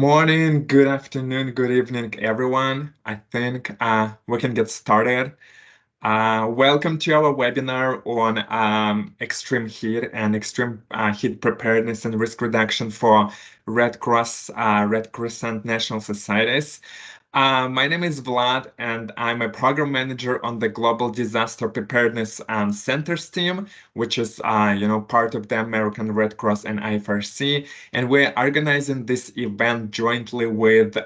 Morning, good afternoon, good evening, everyone. I think we can get started. Welcome to our webinar on extreme heat and extreme heat preparedness and risk reduction for Red Crescent National Societies. My name is Vlad, and I'm a program manager on the Global Disaster Preparedness Centers team, which is, part of the American Red Cross and IFRC. And we're organizing this event jointly with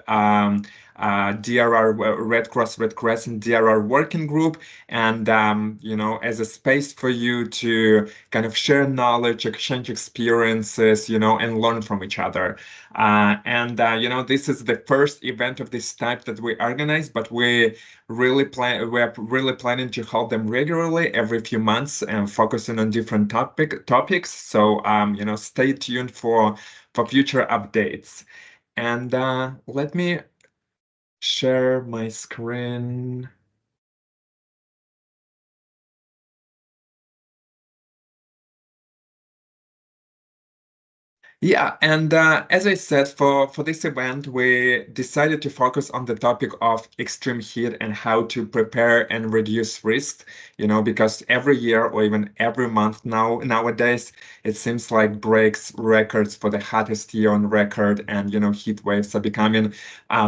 DRR, Red Cross, Red Crescent DRR working group, and as a space for you to kind of share knowledge, exchange experiences, and learn from each other. This is the first event of this type that we organize, but we're really planning to hold them regularly every few months and focusing on different topics. So, stay tuned for future updates. And let me share my screen. Yeah, and as I said, for this event, we decided to focus on the topic of extreme heat and how to prepare and reduce risks, because every year or even every month nowadays, it seems like breaks records for the hottest year on record, and heat waves are becoming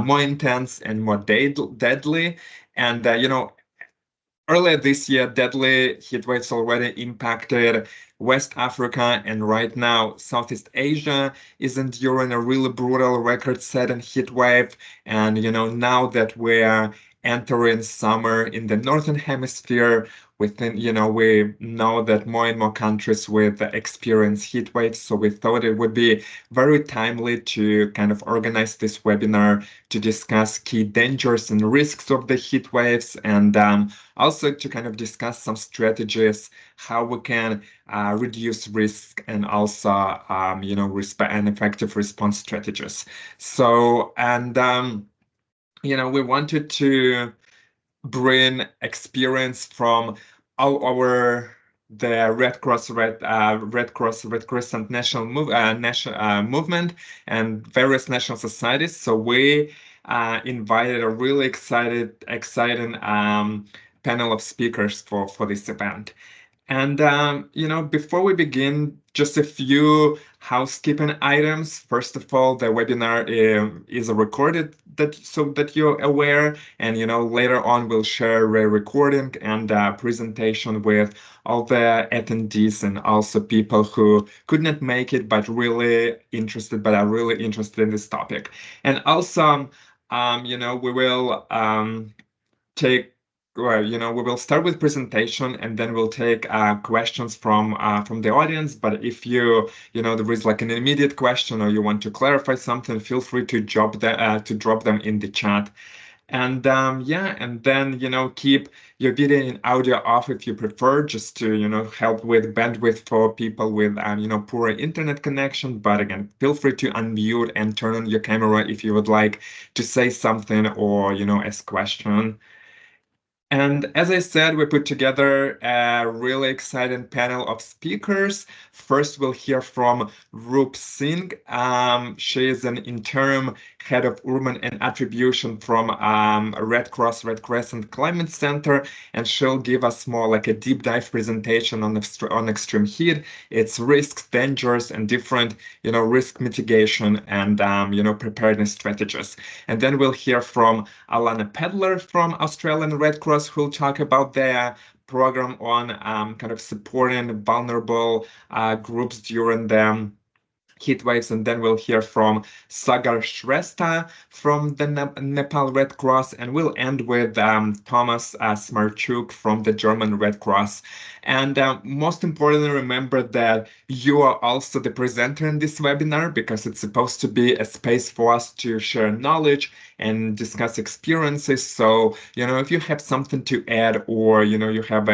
more intense and more deadly. And earlier this year, deadly heat waves already impacted West Africa, and right now, Southeast Asia is enduring a really brutal record-setting heat wave. And now that we're entering summer in the Northern Hemisphere, we know that more and more countries will experience heat waves. So we thought it would be very timely to kind of organize this webinar to discuss key dangers and risks of the heat waves, and also to kind of discuss some strategies, how we can reduce risk, and also, and effective response strategies. So, and, we wanted to bring experience from all our the Red Cross Red Crescent movement and various national societies. So we invited a really exciting panel of speakers for this event. And before we begin, just a few housekeeping items. First of all, the webinar is recorded so that you're aware, and later on we'll share a recording and a presentation with all the attendees and also people who could not make it but are really interested in this topic. And also, we will take we will start with presentation, and then we'll take questions from the audience. But if there is like an immediate question or you want to clarify something, feel free to drop them in the chat. And and then keep your video and audio off if you prefer, just to help with bandwidth for people with poor internet connection. But again, feel free to unmute and turn on your camera if you would like to say something or ask question. And as I said, we put together a really exciting panel of speakers. First, we'll hear from Roop Singh. She is an interim head of urban and attribution from Red Cross Red Crescent Climate Center, and she'll give us more like a deep dive presentation on extreme heat, its risks, dangers, and different risk mitigation and preparedness strategies. And then we'll hear from Alana Pedler from Australian Red Cross, who'll talk about their program on kind of supporting vulnerable groups during the heat waves. And then we'll hear from Sagar Shrestha from the Nepal Red Cross, and we'll end with Thomas Smarchuk from the German Red Cross. And most importantly, remember that you are also the presenter in this webinar, because it's supposed to be a space for us to share knowledge and discuss experiences. So, if you have something to add, or, you have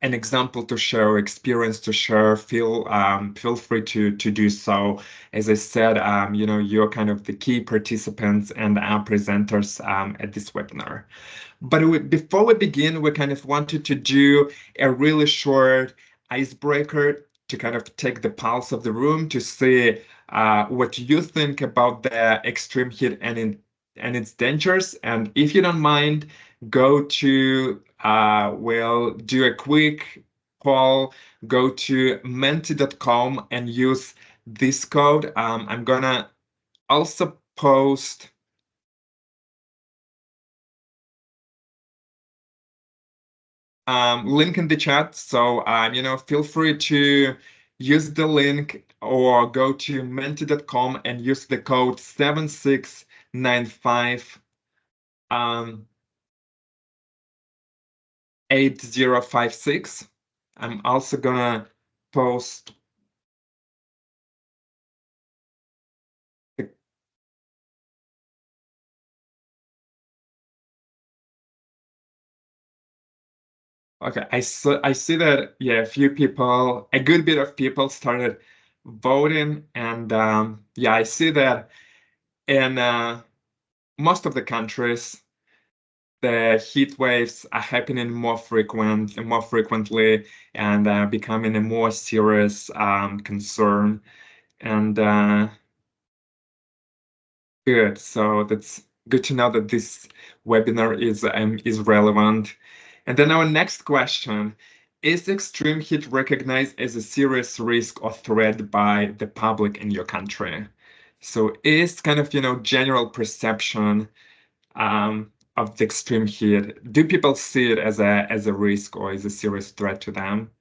an example to share, experience to share, feel free to do so. As I said, you're kind of the key participants and presenters at this webinar. But before we begin, we kind of wanted to do a really short icebreaker to kind of take the pulse of the room, to see what you think about the extreme heat and its dangers. And if you don't mind, we'll do a quick poll. Go to menti.com and use this code. I'm gonna also post link in the chat. So, feel free to use the link or go to menti.com and use the code 7695 8056. I'm also gonna post the Okay, I see that a few people, a good bit of people started voting, and I see that in most of the countries, the heat waves are happening more frequently, and becoming a more serious concern. And good. So that's good to know that this webinar is relevant. And then our next question, is extreme heat recognized as a serious risk or threat by the public in your country? So is kind of, general perception of the extreme heat, do people see it as a risk or as a serious threat to them?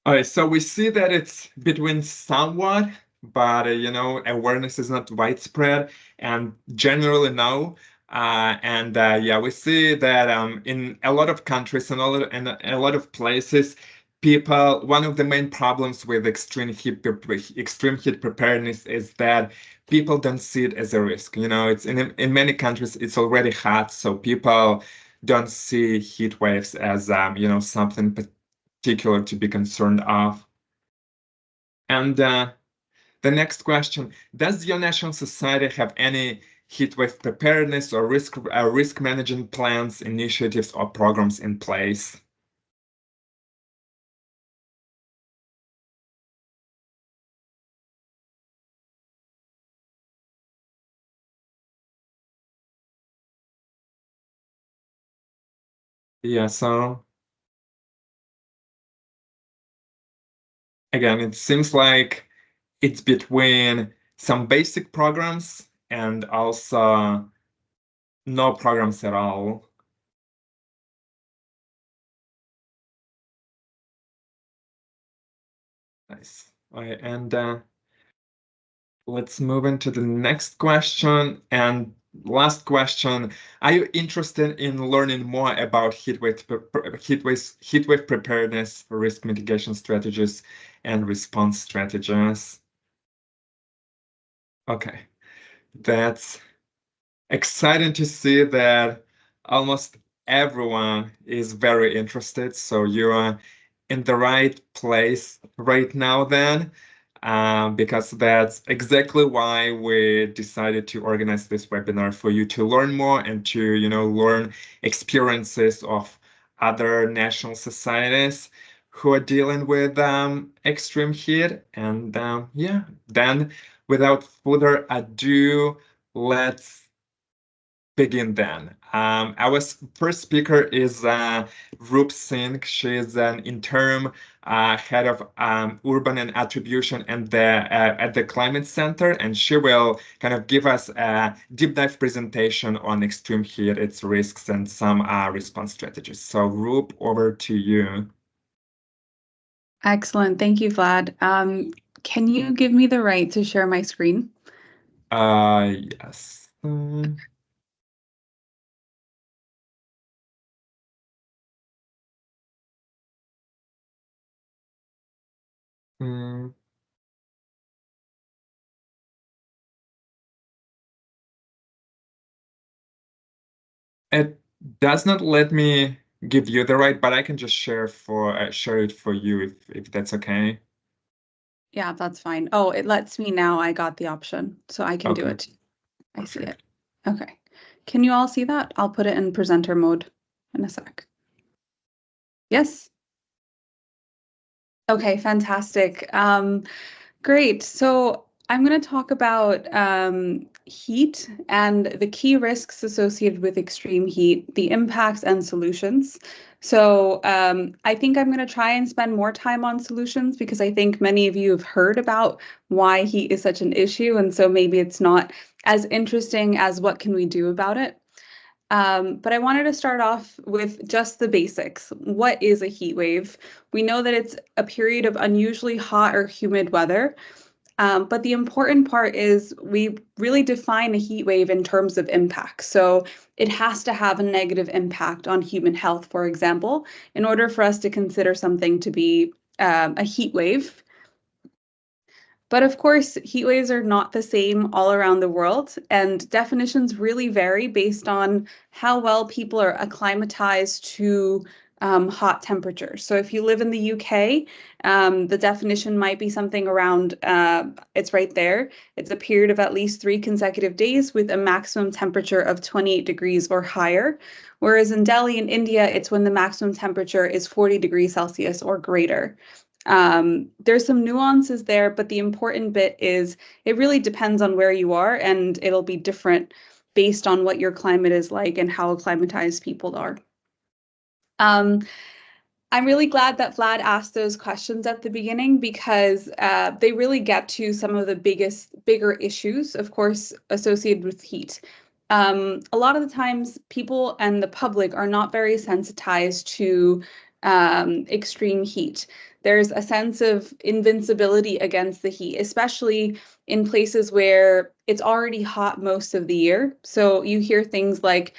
All right, so we see that it's between somewhat, but awareness is not widespread, and generally no. We see that in a lot of countries and a lot of places, one of the main problems with extreme heat preparedness is that people don't see it as a risk. It's in many countries it's already hot, so people don't see heat waves as something particular to be concerned of. And the next question, does your national society have any heatwave preparedness or risk management plans, initiatives, or programs in place? Yeah, so again, it seems like it's between some basic programs and also no programs at all. Nice. Right, and let's move into the next question. And last question, are you interested in learning more about heatwave preparedness, risk mitigation strategies, and response strategies? Okay, that's exciting to see that almost everyone is very interested. So you are in the right place right now then, because that's exactly why we decided to organize this webinar for you to learn more and to, learn experiences of other national societies who are dealing with extreme heat. And then without further ado, let's begin then. Our first speaker is Rup Singh. She is an interim head of urban and attribution at the Climate Center, and she will kind of give us a deep dive presentation on extreme heat, its risks, and some response strategies. So, Rup, over to you. Excellent. Thank you, Vlad. Can you give me the right to share my screen? Yes. Mm. It does not let me give you the right, but I can just share it for you if that's okay. Yeah, that's fine. Oh, it lets me now. I got the option, so I can do Okay, it. I see it. perfect. Okay. Can you all see that? I'll put it in presenter mode in a sec. Yes? Okay, fantastic. Great. So I'm going to talk about heat and the key risks associated with extreme heat, the impacts and solutions. So I think I'm going to try and spend more time on solutions because I think many of you have heard about why heat is such an issue. And so maybe it's not as interesting as what can we do about it. But I wanted to start off with just the basics. What is a heat wave? We know that it's a period of unusually hot or humid weather. But the important part is we really define a heat wave in terms of impact. So it has to have a negative impact on human health, for example, in order for us to consider something to be a heat wave. But of course, heat waves are not the same all around the world, and definitions really vary based on how well people are acclimatized to hot temperatures. So if you live in the UK, the definition might be something around, it's right there. It's a period of at least 3 consecutive days with a maximum temperature of 28 degrees or higher. Whereas in Delhi in India, it's when the maximum temperature is 40 degrees Celsius or greater. There's some nuances there, but the important bit is it really depends on where you are, and it'll be different based on what your climate is like and how acclimatized people are. Um, I'm really glad that Vlad asked those questions at the beginning because they really get to some of the bigger issues, of course, associated with heat. A lot of the times, people and the public are not very sensitized to extreme heat. There's a sense of invincibility against the heat, especially in places where it's already hot most of the year. So you hear things like,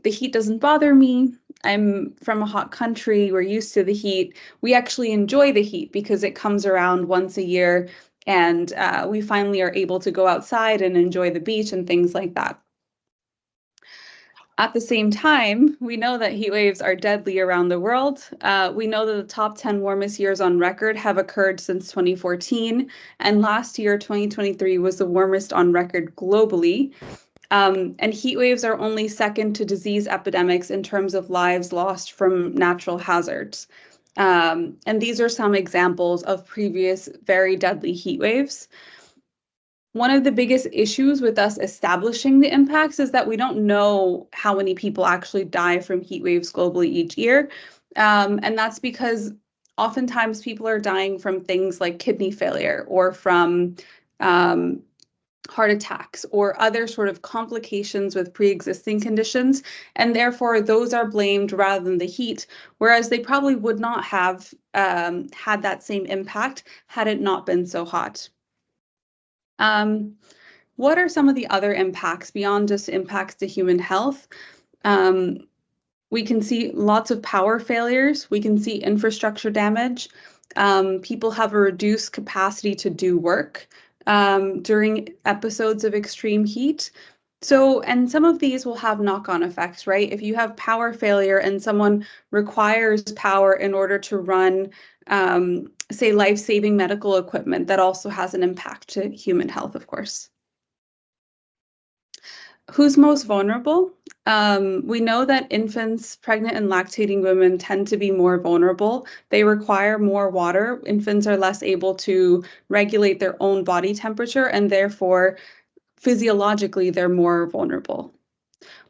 the heat doesn't bother me. I'm from a hot country. We're used to the heat. We actually enjoy the heat because it comes around once a year and we finally are able to go outside and enjoy the beach and things like that. At the same time, we know that heat waves are deadly around the world. We know that the top 10 warmest years on record have occurred since 2014, and last year, 2023, was the warmest on record globally. And heat waves are only second to disease epidemics in terms of lives lost from natural hazards. And these are some examples of previous very deadly heat waves. One of the biggest issues with us establishing the impacts is that we don't know how many people actually die from heat waves globally each year. And that's because oftentimes people are dying from things like kidney failure or from heart attacks or other sort of complications with pre-existing conditions. And therefore, those are blamed rather than the heat, whereas they probably would not have had that same impact had it not been so hot. What are some of the other impacts beyond just impacts to human health? We can see lots of power failures. We can see infrastructure damage. People have a reduced capacity to do work during episodes of extreme heat. So, and some of these will have knock-on effects, right? If you have power failure and someone requires power in order to run, say, life-saving medical equipment, that also has an impact to human health, of course. Who's most vulnerable? We know that infants, pregnant and lactating women tend to be more vulnerable. They require more water. Infants are less able to regulate their own body temperature, and therefore, physiologically, they're more vulnerable.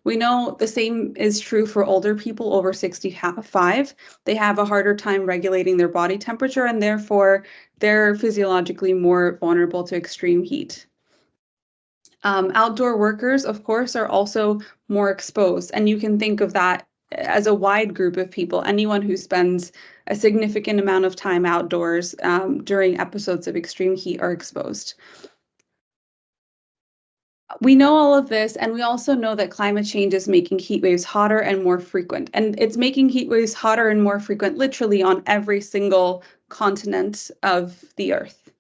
We know the same is true for older people over 65. They have a harder time regulating their body temperature, and therefore, they're physiologically more vulnerable to extreme heat. Outdoor workers, of course, are also more exposed, and you can think of that as a wide group of people, anyone who spends a significant amount of time outdoors during episodes of extreme heat are exposed. We know all of this, and we also know that climate change is making heat waves hotter and more frequent, and it's making heat waves hotter and more frequent literally on every single continent of the Earth.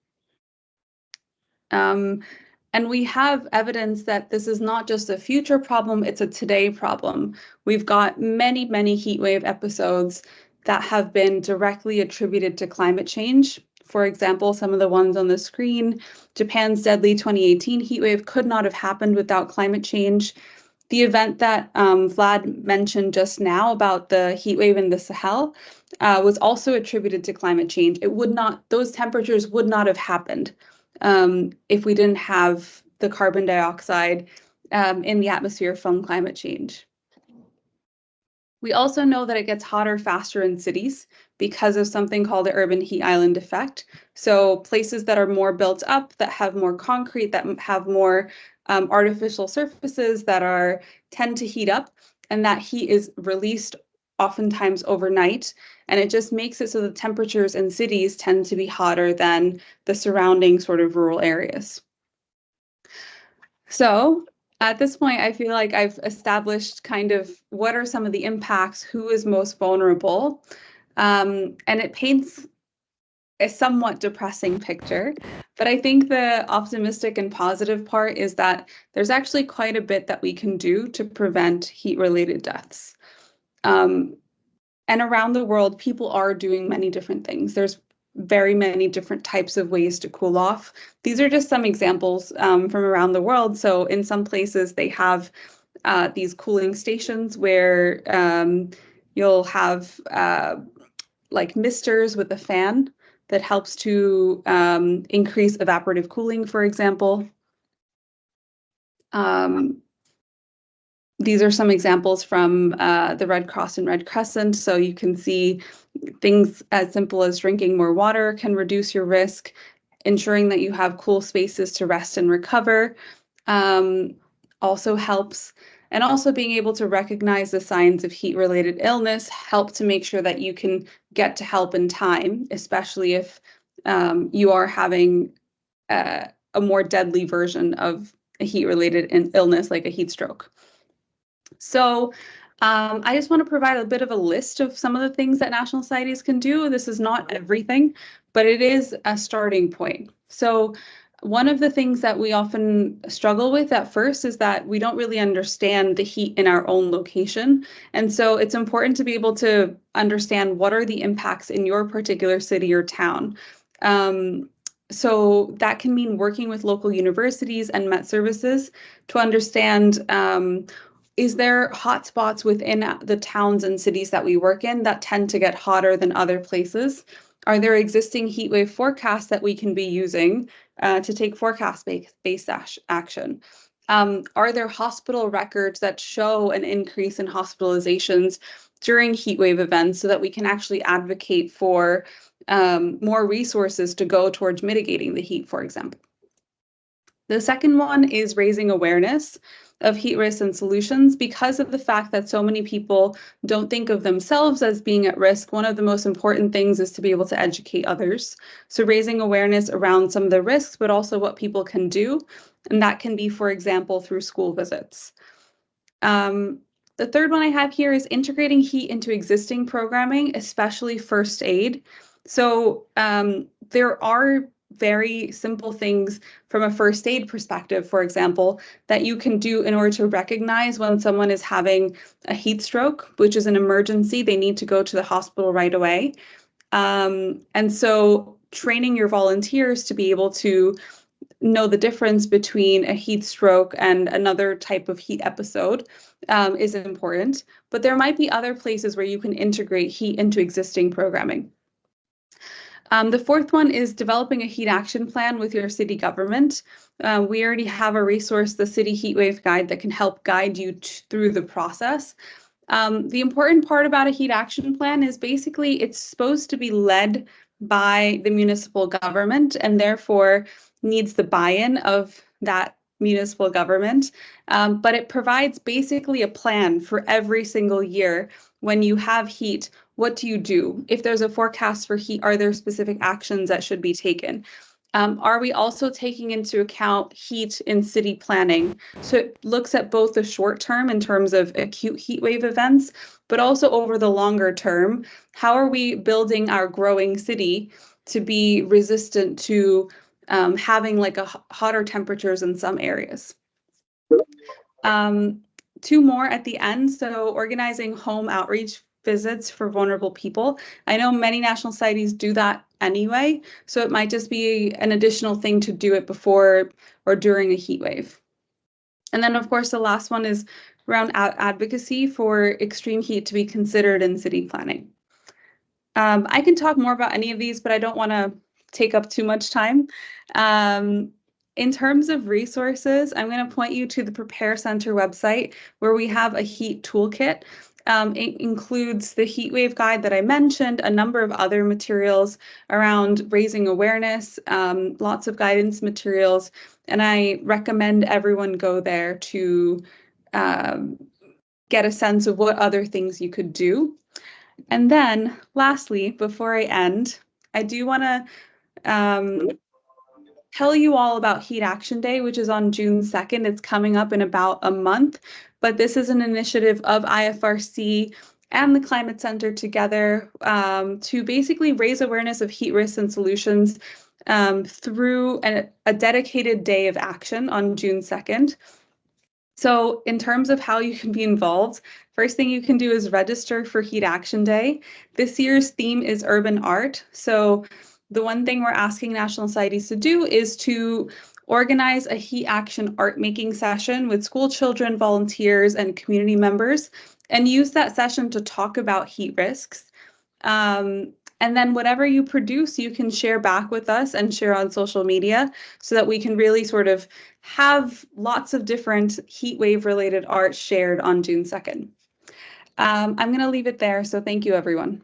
And we have evidence that this is not just a future problem, it's a today problem. We've got many heat wave episodes that have been directly attributed to climate change. For example, some of the ones on the screen, Japan's deadly 2018 heat wave could not have happened without climate change. The event that Vlad mentioned just now about the heat wave in the Sahel was also attributed to climate change. Those temperatures would not have happened if we didn't have the carbon dioxide in the atmosphere from climate change. We also know that it gets hotter faster in cities because of something called the urban heat island effect. So places that are more built up, that have more concrete, that have more artificial surfaces that tend to heat up, and that heat is released oftentimes overnight. And it just makes it so the temperatures in cities tend to be hotter than the surrounding sort of rural areas. So at this point, I feel like I've established kind of what are some of the impacts, who is most vulnerable, and it paints a somewhat depressing picture. But I think the optimistic and positive part is that there's actually quite a bit that we can do to prevent heat-related deaths. And around the world, people are doing many different things. There's very many different types of ways to cool off. These are just some examples from around the world. So in some places, they have these cooling stations where you'll have like misters with a fan that helps to increase evaporative cooling, for example. These are some examples from the Red Cross and Red Crescent. So you can see things as simple as drinking more water can reduce your risk, ensuring that you have cool spaces to rest and recover also helps. And also being able to recognize the signs of heat-related illness help to make sure that you can get to help in time, especially if you are having a more deadly version of a heat-related illness like a heat stroke. So I just want to provide a bit of a list of some of the things that National Societies can do. This is not everything, but it is a starting point. So one of the things that we often struggle with at first is that we don't really understand the heat in our own location. And so it's important to be able to understand what are the impacts in your particular city or town. So that can mean working with local universities and Met Services to understand is there hotspots within the towns and cities that we work in that tend to get hotter than other places? Are there existing heat wave forecasts that we can be using to take forecast-based action? Are there hospital records that show an increase in hospitalizations during heat wave events so that we can actually advocate for more resources to go towards mitigating the heat, for example? The second one is raising awareness of heat risks and solutions. Because of the fact that so many people don't think of themselves as being at risk, one of the most important things is to be able to educate others. So raising awareness around some of the risks, but also what people can do. And that can be, for example, through school visits. The third one I have here is integrating heat into existing programming, especially first aid. So there are very simple things from a first aid perspective, for example, that you can do in order to recognize when someone is having a heat stroke, which is an emergency. They need to go to the hospital right away. And so training your volunteers to be able to know the difference between a heat stroke and another type of heat episode is important. But there might be other places where you can integrate heat into existing programming. The fourth one is developing a heat action plan with your city government. We already have a resource, the City Heatwave Guide, that can help guide you through the process. The important part about a heat action plan is basically it's supposed to be led by the municipal government and therefore needs the buy-in of that municipal government. But it provides basically a plan for every single year. When you have heat, what do you do? If there's a forecast for heat, are there specific actions that should be taken? Are we also taking into account heat in city planning? So it looks at both the short term in terms of acute heat wave events, but also over the longer term. How are we building our growing city to be resistant to having like hotter temperatures in some areas? Two more at the end. So organizing home outreach visits for vulnerable people. I know many national societies do that anyway, so it might just be an additional thing to do it before or during a heat wave. And then, of course, the last one is around advocacy for extreme heat to be considered in city planning. I can talk more about any of these, but I don't want to take up too much time. In terms of resources, I'm going to point you to the Prepare Center website where we have a heat toolkit. It includes the heat wave guide that I mentioned, a number of other materials around raising awareness, lots of guidance materials, and I recommend everyone go there to get a sense of what other things you could do. And then lastly, before I end, I do want to tell you all about Heat Action Day, which is on June 2nd. It's coming up in about a month, but this is an initiative of IFRC and the Climate Center together to basically raise awareness of heat risks and solutions through a dedicated day of action on June 2nd. So in terms of how you can be involved, first thing you can do is register for Heat Action Day. This year's theme is urban art. So the one thing we're asking National Societies to do is to organize a heat action art making session with school children, volunteers, and community members, and use that session to talk about heat risks. And then whatever you produce, you can share back with us and share on social media so that we can really sort of have lots of different heat wave related art shared on June 2nd. I'm going to leave it there. So thank you, everyone.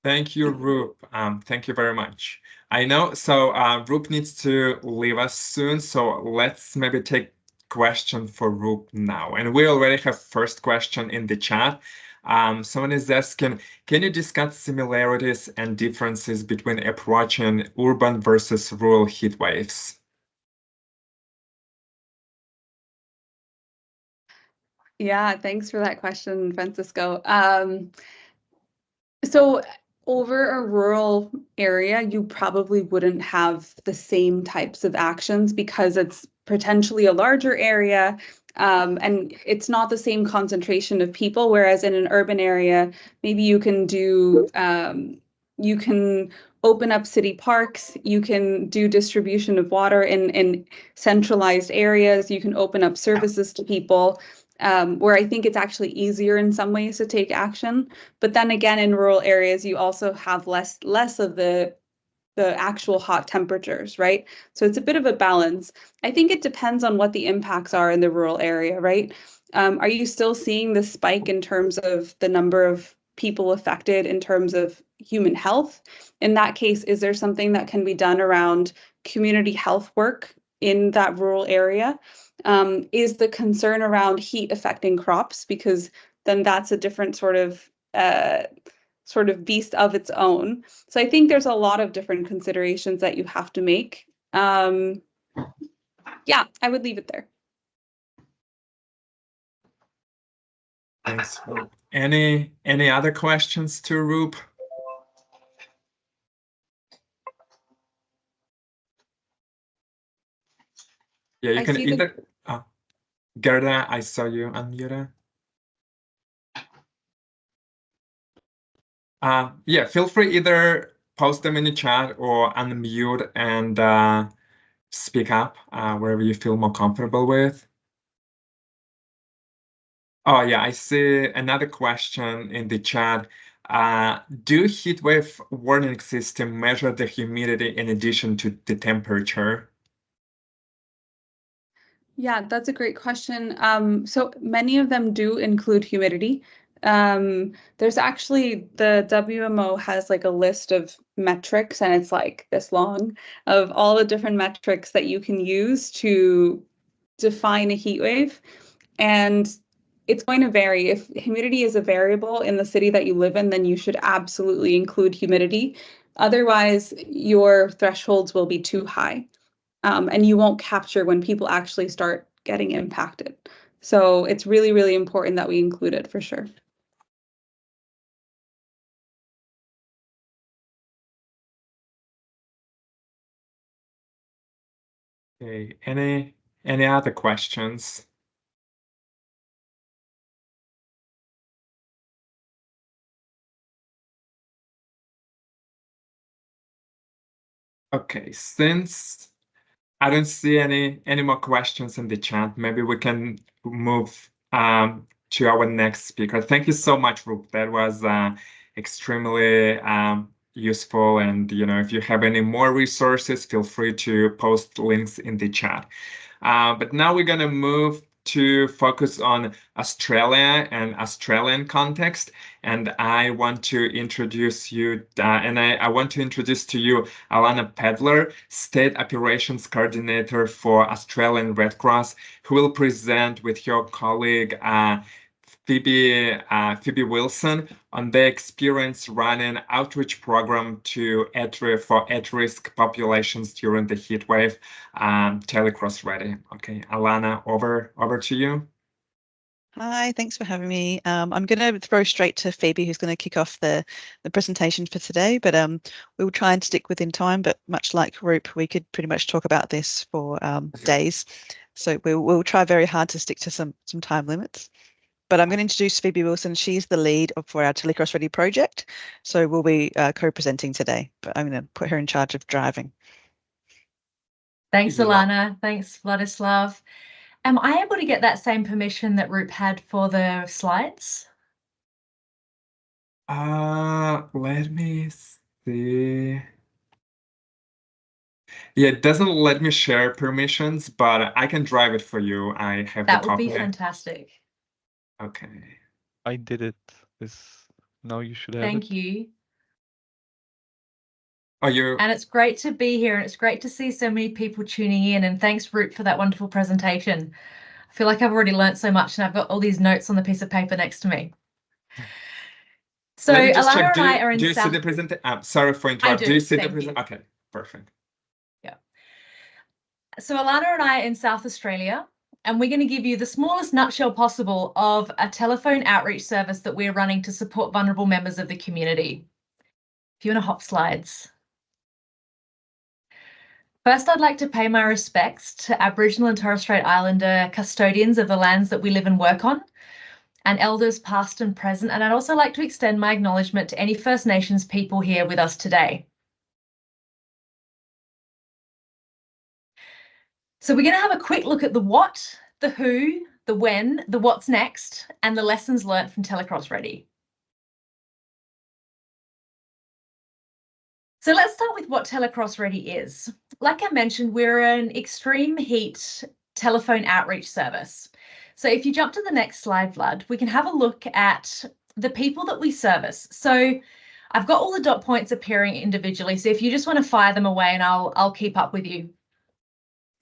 Thank you, Roop. Thank you very much. I know, so Roop needs to leave us soon, so let's maybe take question for Roop now. And we already have first question in the chat. Someone is asking, can you discuss similarities and differences between approaching urban versus rural heat waves? Yeah, thanks for that question, Francisco. So over a rural area, you probably wouldn't have the same types of actions because it's potentially a larger area, and it's not the same concentration of people. Whereas in an urban area, maybe you can do, you can open up city parks, you can do distribution of water in centralized areas, you can open up services to people. Where I think it's actually easier in some ways to take action. But then again, in rural areas, you also have less of the actual hot temperatures, right? So it's a bit of a balance. I think it depends on what the impacts are in the rural area, right? Are you still seeing the spike in terms of the number of people affected in terms of human health? In that case, is there something that can be done around community health work in that rural area? Is the concern around heat affecting crops? Because then that's a different sort of beast of its own. So I think there's a lot of different considerations that you have to make. Yeah, I would leave it there. Thanks, Roop. Any other questions to Roop? Yeah, you can either. Gerda, I saw you unmuted. Yeah, feel free either post them in the chat or unmute and speak up wherever you feel more comfortable with. Oh yeah, I see another question in the chat. Do heatwave warning system measure the humidity in addition to the temperature? Yeah, that's a great question. So many of them do include humidity. There's actually the WMO has like a list of metrics, and it's like this long of all the different metrics that you can use to define a heat wave. And it's going to vary. If humidity is a variable in the city that you live in, then you should absolutely include humidity. Otherwise, your thresholds will be too high. And you won't capture when people actually start getting impacted. So it's really, really important that we include it for sure. Okay, any other questions? Okay, since I don't see any more questions in the chat, maybe we can move to our next speaker. Thank you so much, Rup. That was extremely useful. And if you have any more resources, feel free to post links in the chat. But now we're going to move to focus on Australia and Australian context. And I want to introduce you, I want to introduce to you Alana Pedler, State Operations Coordinator for Australian Red Cross, who will present with her colleague Phoebe Wilson on their experience running outreach program for at-risk populations during the heat wave. Telecross ready. Okay, Alana, over to you. Hi, thanks for having me. I'm going to throw straight to Phoebe, who's going to kick off the presentation for today, but we will try and stick within time, but much like Roop, we could pretty much talk about this for days. So we'll try very hard to stick to some time limits. But I'm going to introduce Phoebe Wilson. She's the lead for our Telecross Ready project. So we'll be co-presenting today, but I'm going to put her in charge of driving. Thanks, Alana. Thanks, Vladislav. Am I able to get that same permission that Roop had for the slides? Let me see. Yeah, it doesn't let me share permissions, but I can drive it for you. I have That the would be copy. fantastic. Okay. I did it. Now you should have it. Thank you. Oh, you. And it's great to be here, and it's great to see so many people tuning in. And thanks, Roop, for that wonderful presentation. I feel like I've already learned so much, and I've got all these notes on the piece of paper next to me. So Alana and I are in Do you see the presentation? Sorry for interrupting. Do you see the presentation? Okay, perfect. Yeah. So Alana and I are in South Australia, and we're going to give you the smallest nutshell possible of a telephone outreach service that we're running to support vulnerable members of the community. If you want to hop slides. First, I'd like to pay my respects to Aboriginal and Torres Strait Islander custodians of the lands that we live and work on, and elders past and present. And I'd also like to extend my acknowledgement to any First Nations people here with us today. So we're going to have a quick look at the what, the who, the when, the what's next, and the lessons learnt from Telecross Ready. So let's start with what Telecross Ready is. Like I mentioned, we're an extreme heat telephone outreach service. So if you jump to the next slide, Vlad, we can have a look at the people that we service. So I've got all the dot points appearing individually. So if you just want to fire them away, and I'll keep up with you.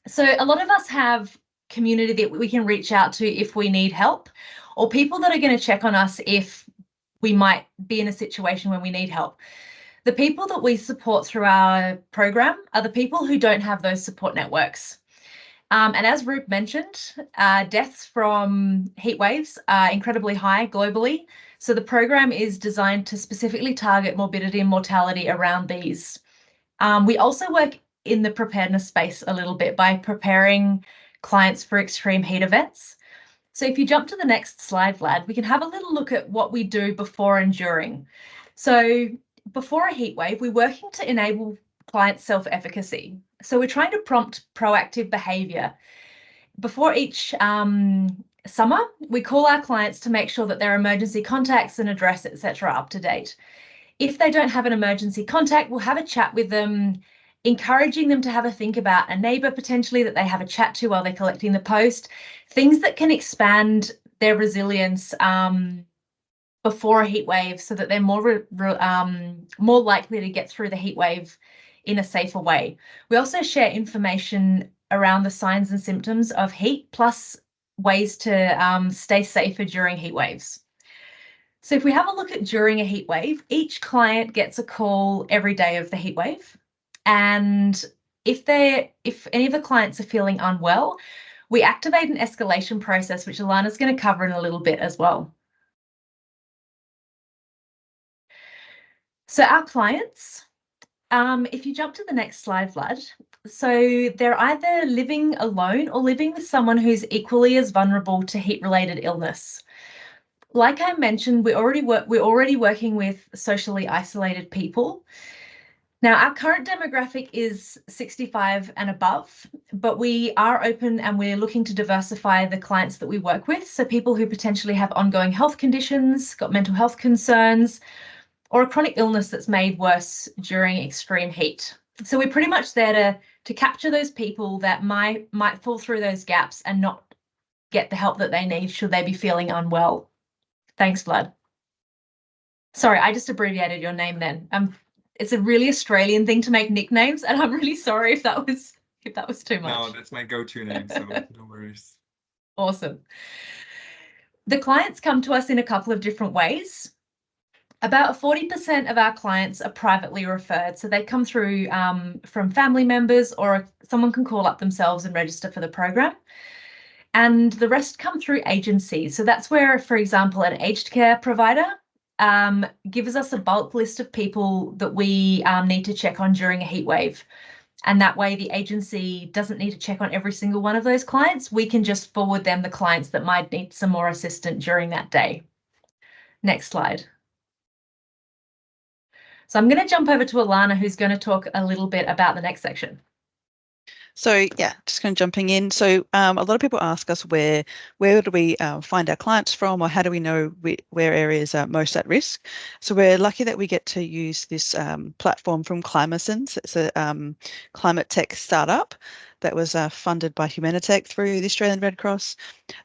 So a lot of us have community that we can reach out to if we need help, or people that are going to check on us if we might be in a situation when we need help. The people that we support through our program are the people who don't have those support networks. And as Roop mentioned, deaths from heat waves are incredibly high globally. So the program is designed to specifically target morbidity and mortality around these. We also work in the preparedness space a little bit by preparing clients for extreme heat events. So if you jump to the next slide, Vlad, we can have a little look at what we do before and during. So before a heat wave, we're working to enable client self-efficacy. So we're trying to prompt proactive behaviour. Before each summer, we call our clients to make sure that their emergency contacts and address, etc., are up to date. If they don't have an emergency contact, we'll have a chat with them, encouraging them to have a think about a neighbour potentially that they have a chat to while they're collecting the post, things that can expand their resilience before a heat wave so that they're more likely to get through the heat wave in a safer way. We also share information around the signs and symptoms of heat, plus ways to stay safer during heat waves. So if we have a look at during a heat wave, each client gets a call every day of the heat wave. And if any of the clients are feeling unwell, we activate an escalation process, which Alana's going to cover in a little bit as well. So our clients, if you jump to the next slide, Vlad, so they're either living alone or living with someone who's equally as vulnerable to heat-related illness. Like I mentioned, we're already working with socially isolated people. Now, our current demographic is 65 and above, but we are open and we're looking to diversify the clients that we work with. So people who potentially have ongoing health conditions, got mental health concerns, or a chronic illness that's made worse during extreme heat. So we're pretty much there to capture those people that might fall through those gaps and not get the help that they need should they be feeling unwell. Thanks, Vlad. Sorry, I just abbreviated your name then. It's a really Australian thing to make nicknames, and I'm really sorry if that was too much. No, that's my go-to name, so no worries. Awesome. The clients come to us in a couple of different ways. About 40% of our clients are privately referred, so they come through from family members, or someone can call up themselves and register for the program. And the rest come through agencies. So that's where, for example, an aged care provider gives us a bulk list of people that we need to check on during a heat wave. And that way the agency doesn't need to check on every single one of those clients. We can just forward them the clients that might need some more assistance during that day. Next slide. So I'm going to jump over to Alana, who's going to talk a little bit about the next section. So yeah, just kind of jumping in. So a lot of people ask us where do we find our clients from, or how do we know where areas are most at risk? So we're lucky that we get to use this platform from Climacens. It's a climate tech startup that was funded by Humanitech through the Australian Red Cross.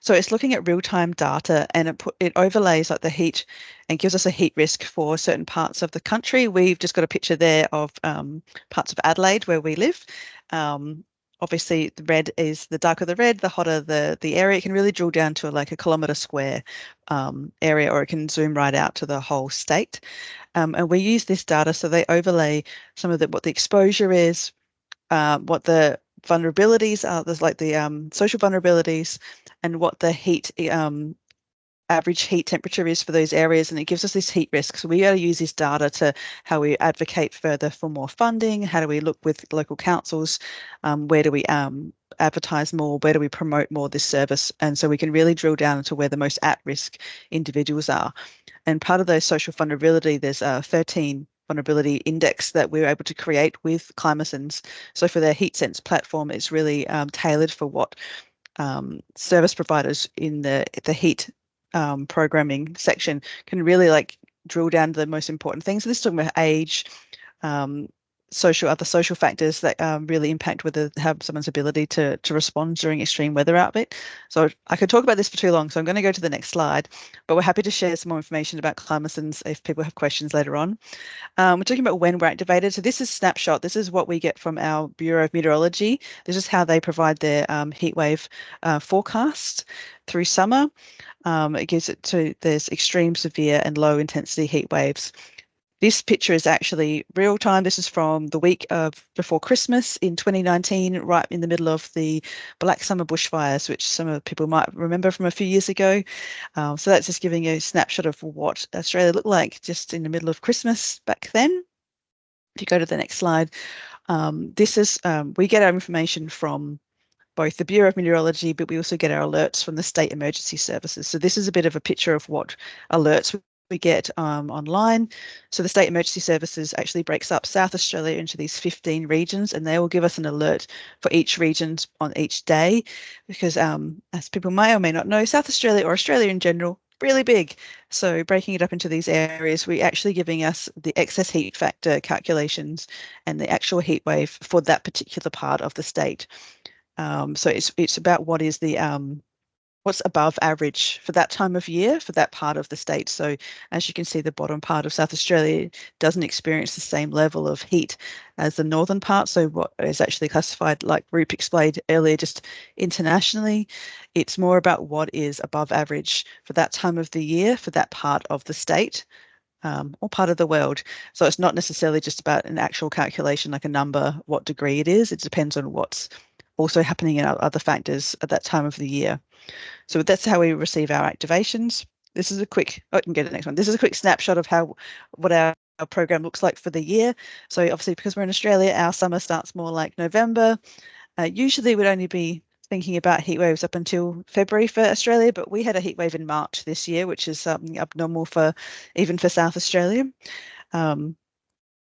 So it's looking at real-time data, and it overlays like the heat and gives us a heat risk for certain parts of the country. We've just got a picture there of parts of Adelaide where we live. Obviously, the red is the darker the red, the hotter the area. It can really drill down to like a kilometre square area, or it can zoom right out to the whole state. And we use this data, so they overlay some of what the exposure is, what the vulnerabilities are. There's like the social vulnerabilities, and what the heat average heat temperature is for those areas, and it gives us this heat risk. So we got to use this data to how we advocate further for more funding, how do we look with local councils, where do we advertise more, where do we promote more this service, and so we can really drill down into where the most at-risk individuals are. And part of those social vulnerability, there's a 13 vulnerability index that we were able to create with Climacens. So for their HeatSense platform, it's really tailored for what service providers in the heat programming section can really like drill down to the most important things. So this is talking about age, other social factors that really impact whether have someone's ability to respond during extreme weather outbreak. So I could talk about this for too long, so I'm going to go to the next slide, but we're happy to share some more information about Climacens if people have questions later on. We're talking about when we're activated. So this is snapshot. This is what we get from our Bureau of Meteorology. This is how they provide their heatwave forecast through summer. It gives it to there's extreme, severe and low intensity heat waves. This picture is actually real time. This is from the week of before Christmas in 2019, right in the middle of the Black Summer bushfires, which some of the people might remember from a few years ago. So that's just giving you a snapshot of what Australia looked like just in the middle of Christmas back then. If you go to the next slide, this is we get our information from both the Bureau of Meteorology, but we also get our alerts from the state emergency services. So this is a bit of a picture of what alerts we get online. So the state emergency services actually breaks up South Australia into these 15 regions, and they will give us an alert for each region on each day, because as people may or may not know, South Australia, or Australia in general, really big. So breaking it up into these areas, we're actually giving us the excess heat factor calculations and the actual heat wave for that particular part of the state. So it's about what is the what's above average for that time of year for that part of the state. So as you can see, the bottom part of South Australia doesn't experience the same level of heat as the northern part. So what is actually classified, like Rup explained earlier, just internationally, it's more about what is above average for that time of the year for that part of the state. Or part of the world. So it's not necessarily just about an actual calculation, like a number, what degree it is. It depends on what's also happening in other factors at that time of the year. So that's how we receive our activations. This is a quick, oh, you can get the next one. This is a quick snapshot of what our program looks like for the year. So obviously, because we're in Australia, our summer starts more like November. Usually we'd only be thinking about heat waves up until February for Australia, but we had a heat wave in March this year, which is something abnormal even for South Australia.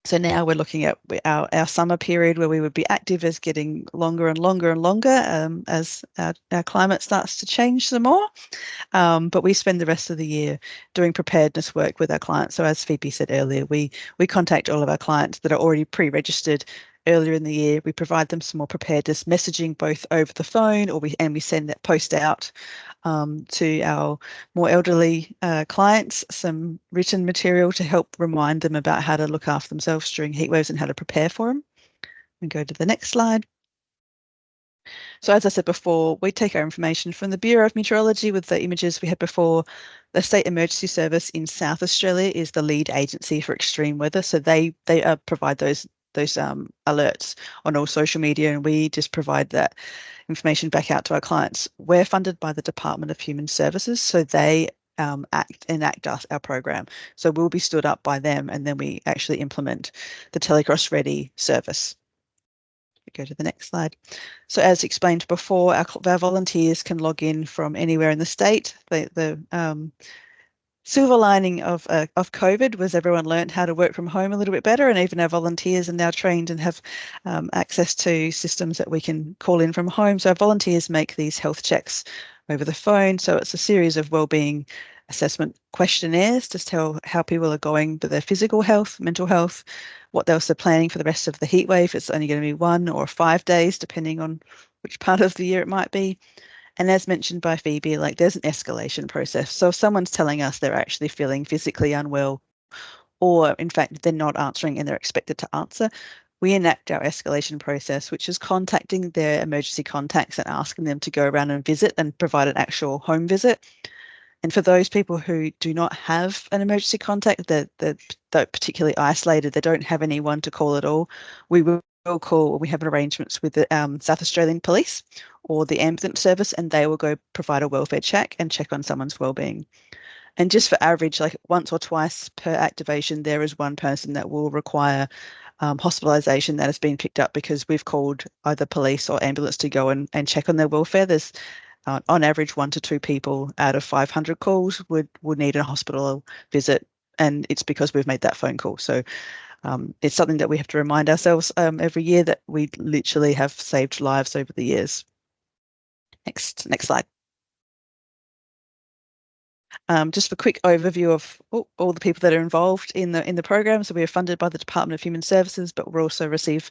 So now we're looking at our summer period where we would be active as getting longer and longer and longer as our climate starts to change some more. But we spend the rest of the year doing preparedness work with our clients. So as Phoebe said earlier, we contact all of our clients that are already pre-registered earlier in the year. We provide them some more preparedness messaging both over the phone, or we send that post out to our more elderly clients, some written material to help remind them about how to look after themselves during heat waves and how to prepare for them. We go to the next slide. So as I said before, we take our information from the Bureau of Meteorology with the images we had before. The State Emergency Service in South Australia is the lead agency for extreme weather. So they provide those alerts on all social media, and we just provide that information back out to our clients. We're funded by the Department of Human Services, so they enact our program. So we'll be stood up by them, and then we actually implement the Telecross Ready service. Go to the next slide. So as explained before, our volunteers can log in from anywhere in the state. The silver lining of COVID was everyone learned how to work from home a little bit better, and even our volunteers are now trained and have access to systems that we can call in from home. So our volunteers make these health checks over the phone. So it's a series of wellbeing assessment questionnaires to tell how people are going with their physical health, mental health, what else they're planning for the rest of the heat wave. It's only going to be 1 or 5 days, depending on which part of the year it might be. And as mentioned by Phoebe, like there's an escalation process. So if someone's telling us they're actually feeling physically unwell, or in fact, they're not answering and they're expected to answer, we enact our escalation process, which is contacting their emergency contacts and asking them to go around and visit and provide an actual home visit. And for those people who do not have an emergency contact, they're particularly isolated, they don't have anyone to call at all, we have arrangements with the South Australian Police or the ambulance service, and they will go provide a welfare check and check on someone's wellbeing. And just for average, like once or twice per activation, there is one person that will require hospitalisation that has been picked up because we've called either police or ambulance to go and check on their welfare. There's on average 1 to 2 people out of 500 calls would need a hospital visit, and it's because we've made that phone call. So it's something that we have to remind ourselves every year that we literally have saved lives over the years. Next slide. Just a quick overview of all the people that are involved in the program. So we are funded by the Department of Human Services, but we also receive,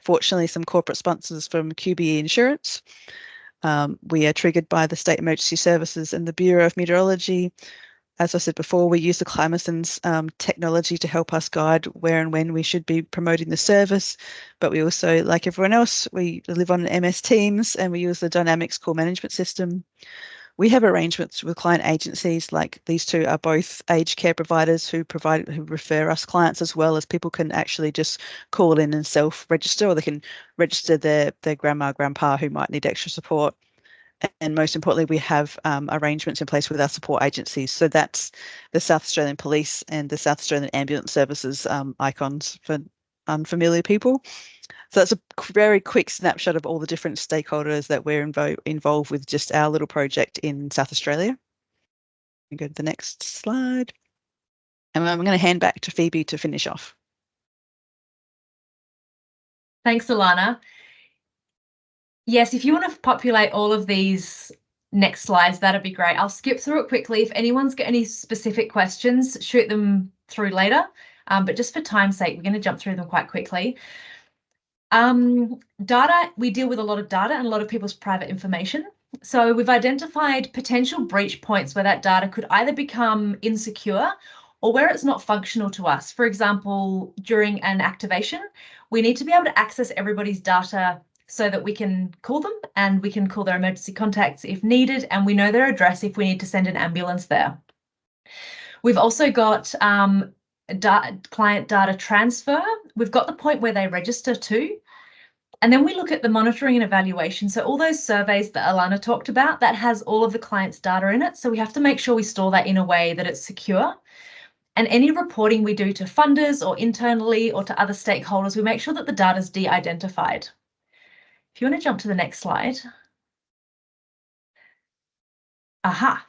fortunately, some corporate sponsors from QBE Insurance. We are triggered by the State Emergency Services and the Bureau of Meteorology. As I said before, we use the ClimateSense technology to help us guide where and when we should be promoting the service. But we also, like everyone else, we live on MS Teams and we use the Dynamics call management system. We have arrangements with client agencies, like these two are both aged care providers who refer us clients, as well as people can actually just call in and self-register, or they can register their grandma, grandpa who might need extra support. And most importantly, we have arrangements in place with our support agencies. So that's the South Australian Police and the South Australian Ambulance Services icons for unfamiliar people. So that's a very quick snapshot of all the different stakeholders that we're involved with just our little project in South Australia. We go to the next slide. And I'm going to hand back to Phoebe to finish off. Thanks, Alana. Yes, if you want to populate all of these next slides, that'd be great. I'll skip through it quickly. If anyone's got any specific questions, shoot them through later. But just for time's sake, we're going to jump through them quite quickly. Data, we deal with a lot of data and a lot of people's private information. So we've identified potential breach points where that data could either become insecure or where it's not functional to us. For example, during an activation, we need to be able to access everybody's data so that we can call them and we can call their emergency contacts if needed, and we know their address if we need to send an ambulance there. We've also got client data transfer. We've got the point where they register too. And then we look at the monitoring and evaluation. So all those surveys that Alana talked about, that has all of the client's data in it. So we have to make sure we store that in a way that it's secure. And any reporting we do to funders or internally or to other stakeholders, we make sure that the data is de-identified. If you want to jump to the next slide. Aha,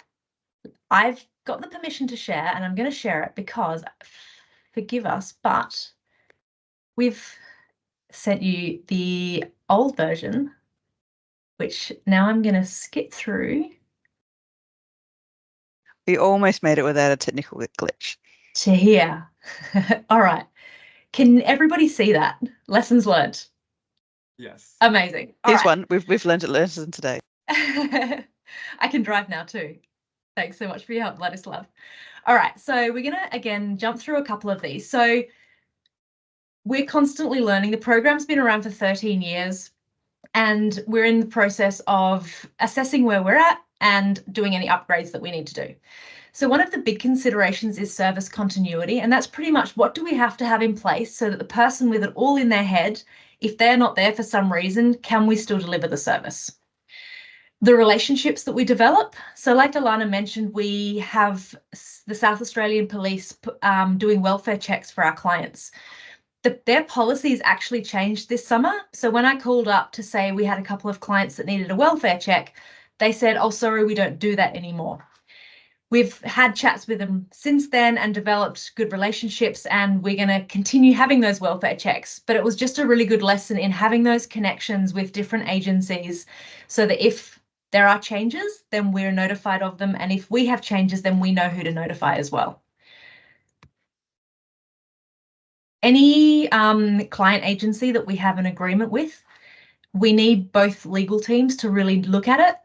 I've got the permission to share and I'm going to share it because, forgive us, but We've sent you the old version, which now I'm going to skip through We almost made it without a technical glitch. to here. All right. Can everybody see that? Lessons learned. Yes. Amazing. All Here's right. one. We've learned a lesson today. I can drive now too. Thanks so much for your help, Vladislav. All right, so we're going to, again, jump through a couple of these. So we're constantly learning. The program's been around for 13 years, and we're in the process of assessing where we're at and doing any upgrades that we need to do. So one of the big considerations is service continuity, and that's pretty much what do we have to have in place so that the person with it all in their head, if they're not there for some reason, can we still deliver the service? The relationships that we develop. So like Alana mentioned, we have the South Australian Police doing welfare checks for our clients. Their policies actually changed this summer. So when I called up to say we had a couple of clients that needed a welfare check, they said, oh, sorry, we don't do that anymore. We've had chats with them since then and developed good relationships, and we're going to continue having those welfare checks. But it was just a really good lesson in having those connections with different agencies so that if there are changes, then we're notified of them. And if we have changes, then we know who to notify as well. Any client agency that we have an agreement with, we need both legal teams to really look at it.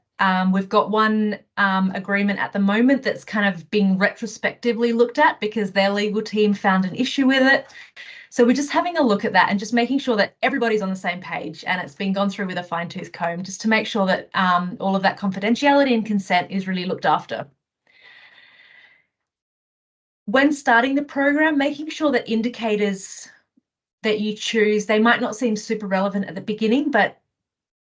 We've got one agreement at the moment that's kind of being retrospectively looked at because their legal team found an issue with it. So we're just having a look at that and just making sure that everybody's on the same page and it's been gone through with a fine-tooth comb just to make sure that all of that confidentiality and consent is really looked after. When starting the program, making sure that indicators that you choose, they might not seem super relevant at the beginning, but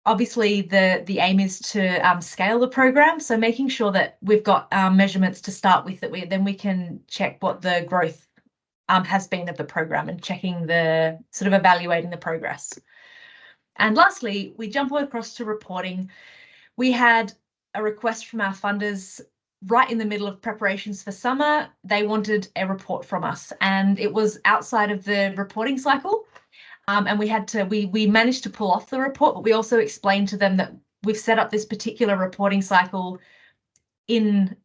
obviously the aim is to scale the program. So making sure that we've got measurements to start with that then we can check what the growth has been of the program and checking the sort of evaluating the progress. And lastly, we jump across to reporting. We had a request from our funders right in the middle of preparations for summer. They wanted a report from us, and it was outside of the reporting cycle. And we managed to pull off the report, but we also explained to them that we've set up this particular reporting cycle in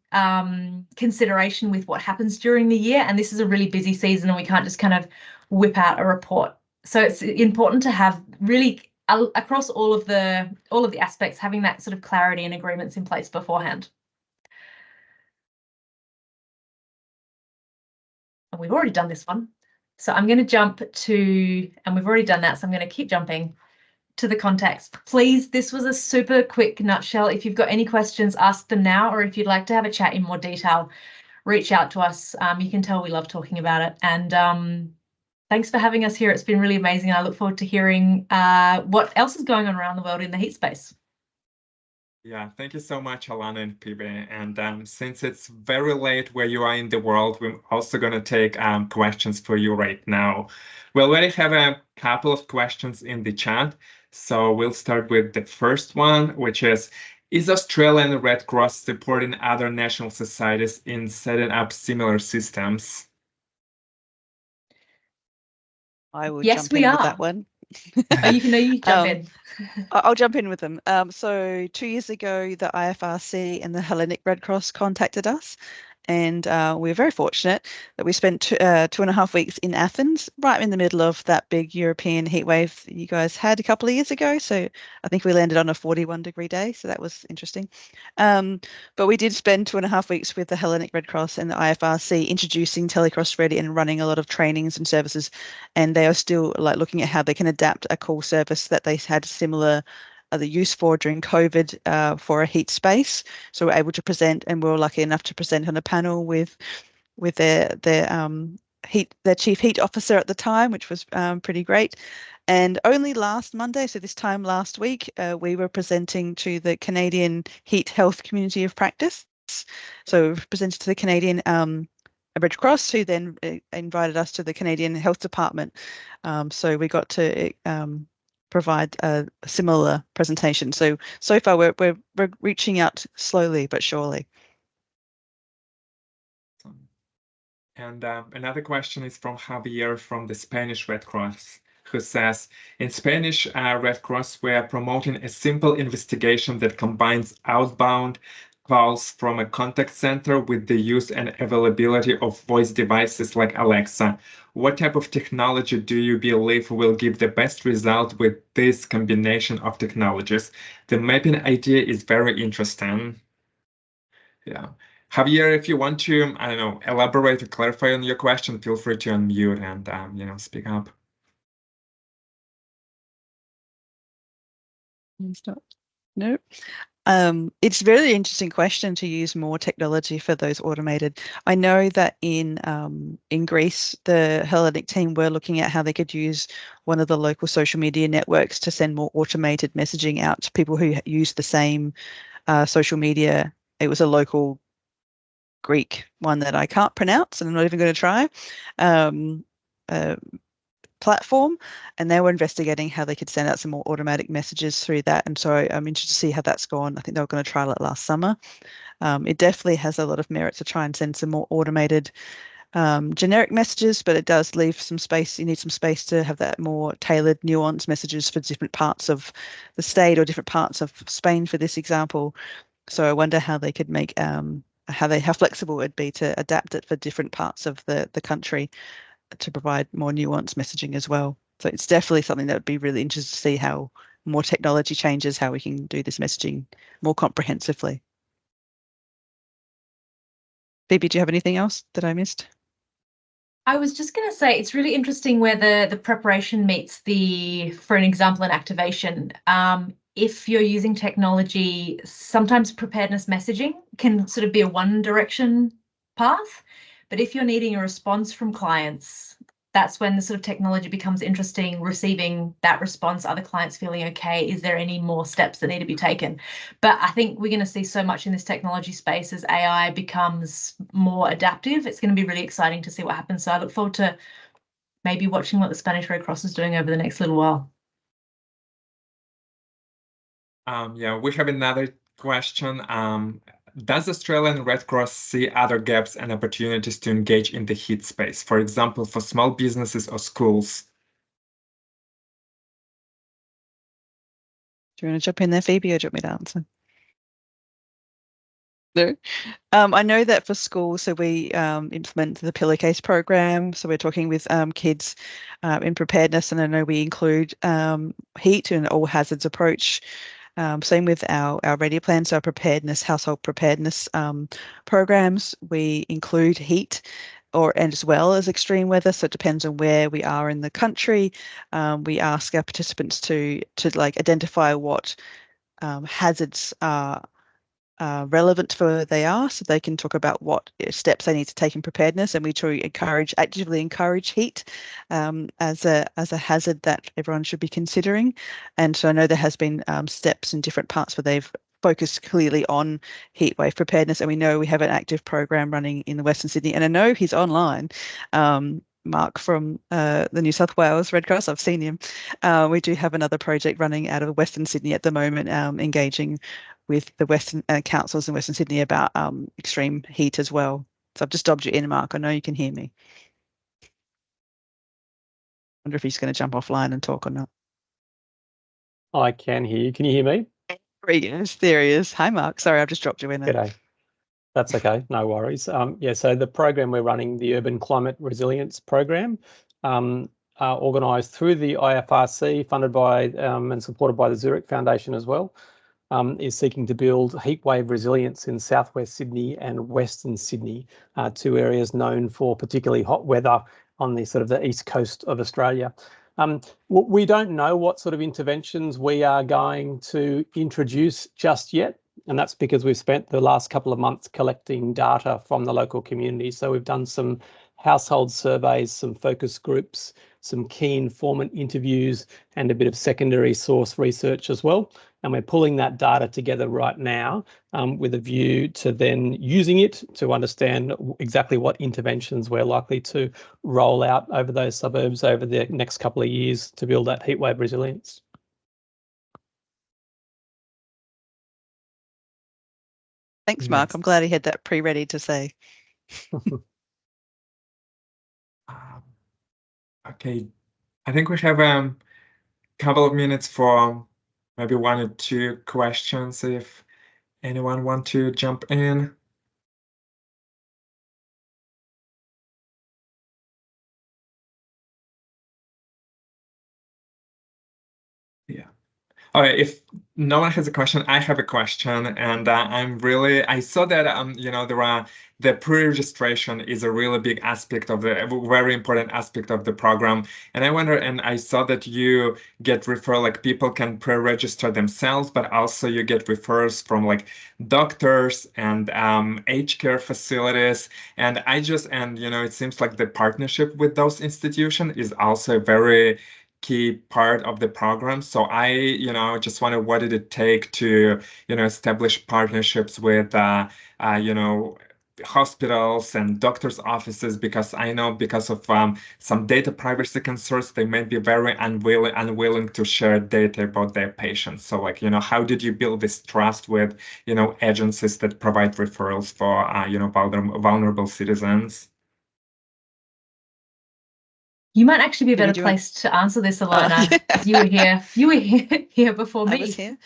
consideration with what happens during the year. And this is a really busy season and we can't just kind of whip out a report. So it's important to have really across all of the aspects, having that sort of clarity and agreements in place beforehand. And we've already done this one. So I'm going to jump to, and we've already done that, so I'm going to keep jumping to the context. Please, this was a super quick nutshell. If you've got any questions, ask them now, or if you'd like to have a chat in more detail, reach out to us. You can tell we love talking about it. And thanks for having us here. It's been really amazing. I look forward to hearing what else is going on around the world in the heat space. Yeah, thank you so much, Alana and Pibe. And since it's very late where you are in the world, we're also going to take questions for you right now. We already have a couple of questions in the chat. So we'll start with the first one, which is Australian Red Cross supporting other national societies in setting up similar systems? I will Yes, jump we in with are. that one. Oh, you jump in. I'll jump in with them. So 2 years ago, the IFRC and the Hellenic Red Cross contacted us, and we're very fortunate that we spent 2.5 weeks in Athens, right in the middle of that big European heat wave that you guys had a couple of years ago. So I think we landed on a 41-degree day, so that was interesting. But we did spend 2.5 weeks with the Hellenic Red Cross and the IFRC introducing Telecross Ready and running a lot of trainings and services, and they are still like looking at how they can adapt a call service that they had similar the use for during COVID for a heat space. So we're able to present, and we were lucky enough to present on a panel with their chief heat officer at the time, which was pretty great. And only last Monday, so this time last week, we were presenting to the Canadian Heat Health Community of Practice. So we presented to the Canadian Red Cross, who then invited us to the Canadian Health Department. So we got to provide a similar presentation. So far we're reaching out slowly but surely. And another question is from Javier from the Spanish Red Cross, who says, in Spanish Red Cross, we are promoting a simple investigation that combines outbound calls from a contact center with the use and availability of voice devices like Alexa. What type of technology do you believe will give the best result with this combination of technologies? The mapping idea is very interesting. Yeah. Javier, if you want to, I don't know, elaborate or clarify on your question, feel free to unmute and, speak up. No. It's a really interesting question to use more technology for those automated. I know that in Greece, the Hellenic team were looking at how they could use one of the local social media networks to send more automated messaging out to people who use the same social media. It was a local Greek one that I can't pronounce, and I'm not even going to try. Platform, and they were investigating how they could send out some more automatic messages through that. And so I'm interested to see how that's gone. I think they were going to trial it last summer. It definitely has a lot of merit to try and send some more automated generic messages, but it does leave some space. You need some space to have that more tailored, nuanced messages for different parts of the state or different parts of Spain, for this example. So I wonder how they could make how flexible it'd be to adapt it for different parts of the country, to provide more nuanced messaging as well. So it's definitely something that would be really interesting to see how more technology changes, how we can do this messaging more comprehensively. Phoebe, do you have anything else that I missed? I was just going to say, it's really interesting where the preparation meets for an example, an activation. If you're using technology, sometimes preparedness messaging can sort of be a one direction path. But if you're needing a response from clients, that's when the sort of technology becomes interesting, receiving that response, other clients feeling okay, is there any more steps that need to be taken? But I think we're going to see so much in this technology space as AI becomes more adaptive. It's going to be really exciting to see what happens. So I look forward to maybe watching what the Spanish Red Cross is doing over the next little while. Yeah, we have another question. Does Australian Red Cross see other gaps and opportunities to engage in the heat space, for example, for small businesses or schools? Do you want to jump in there, Phoebe, or do you want me to answer? No. I know that for schools, so we implement the pillowcase program. So we're talking with kids in preparedness, and I know we include heat and all hazards approach. Same with our ready plan, so our preparedness, household preparedness programs. We include heat and as well as extreme weather. So it depends on where we are in the country. We ask our participants to like identify what hazards are relevant for where they are, so they can talk about what steps they need to take in preparedness. And we try to actively encourage heat as a hazard that everyone should be considering. And so I know there has been steps in different parts where they've focused clearly on heat wave preparedness, and we know we have an active program running in the Western Sydney, and I know he's online. Mark from the New South Wales Red Cross, I've seen him. We do have another project running out of Western Sydney at the moment, engaging with the Western councils in Western Sydney about extreme heat as well. So I've just dobbed you in, Mark. I know you can hear me. I wonder if he's going to jump offline and talk or not. I can hear you. Can you hear me? Yes, there he is. Hi, Mark. Sorry, I've just dropped you in there. G'day. That's okay. No worries. Yeah, so the program we're running, the Urban Climate Resilience Program, organised through the IFRC, funded by and supported by the Zurich Foundation as well, is seeking to build heatwave resilience in southwest Sydney and Western Sydney, two areas known for particularly hot weather on the sort of the east coast of Australia. We don't know what sort of interventions we are going to introduce just yet, and that's because we've spent the last couple of months collecting data from the local community. So we've done some household surveys, some focus groups, some key informant interviews, and a bit of secondary source research as well. And we're pulling that data together right now with a view to then using it to understand exactly what interventions we're likely to roll out over those suburbs over the next couple of years to build that heatwave resilience. Thanks, Mark. I'm glad he had that pre-ready to say. Okay, I think we have a couple of minutes for maybe 1 or 2 questions if anyone want to jump in. Yeah. All right, if no one has a question, I have a question, and I saw that the pre-registration is a really big aspect of a very important aspect of the program, and I saw that you get referral, like people can pre-register themselves, but also you get referrals from like doctors and aged care facilities, and it seems like the partnership with those institutions is also very key part of the program. So just wonder what did it take to, establish partnerships with, hospitals and doctors' offices, because I know because of some data privacy concerns, they may be very unwilling to share data about their patients. So how did you build this trust with, agencies that provide referrals for, vulnerable citizens? You might actually be a Phoebe, better do you want- place to answer this, Alana. yeah. You were here. You were here before I me. was here.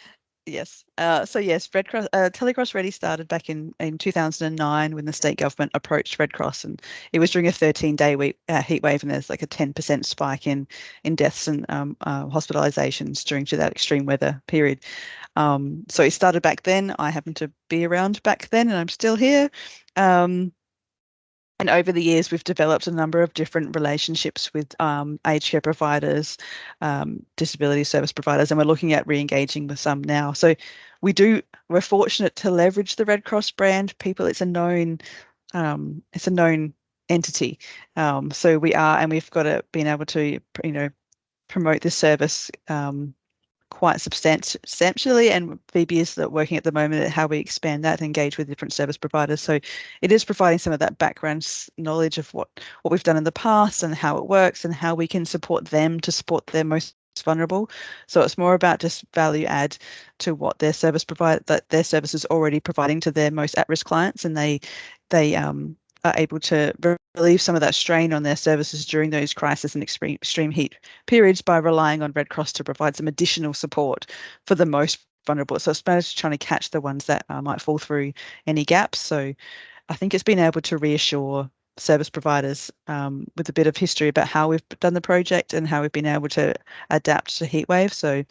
Yes. So yes, Red Cross, Telecross Ready started back in 2009 when the state government approached Red Cross, and it was during a 13-day heat wave, and there's like a 10% spike in deaths and hospitalizations during that extreme weather period. So it started back then. I happened to be around back then, and I'm still here. And over the years, we've developed a number of different relationships with aged care providers, disability service providers, and we're looking at re-engaging with some now. So we're fortunate to leverage the Red Cross brand. It's a known entity. So we are, and we've been able to, promote this service quite substantially, and Phoebe is working at the moment at how we expand that and engage with different service providers. So it is providing some of that background knowledge of what we've done in the past and how it works and how we can support them to support their most vulnerable. So it's more about just value add to what their service is already providing to their most at-risk clients, and they are able to relieve some of that strain on their services during those crisis and extreme heat periods by relying on Red Cross to provide some additional support for the most vulnerable. So it's managed trying to catch the ones that might fall through any gaps. So I think it's been able to reassure service providers with a bit of history about how we've done the project and how we've been able to adapt to heatwave. So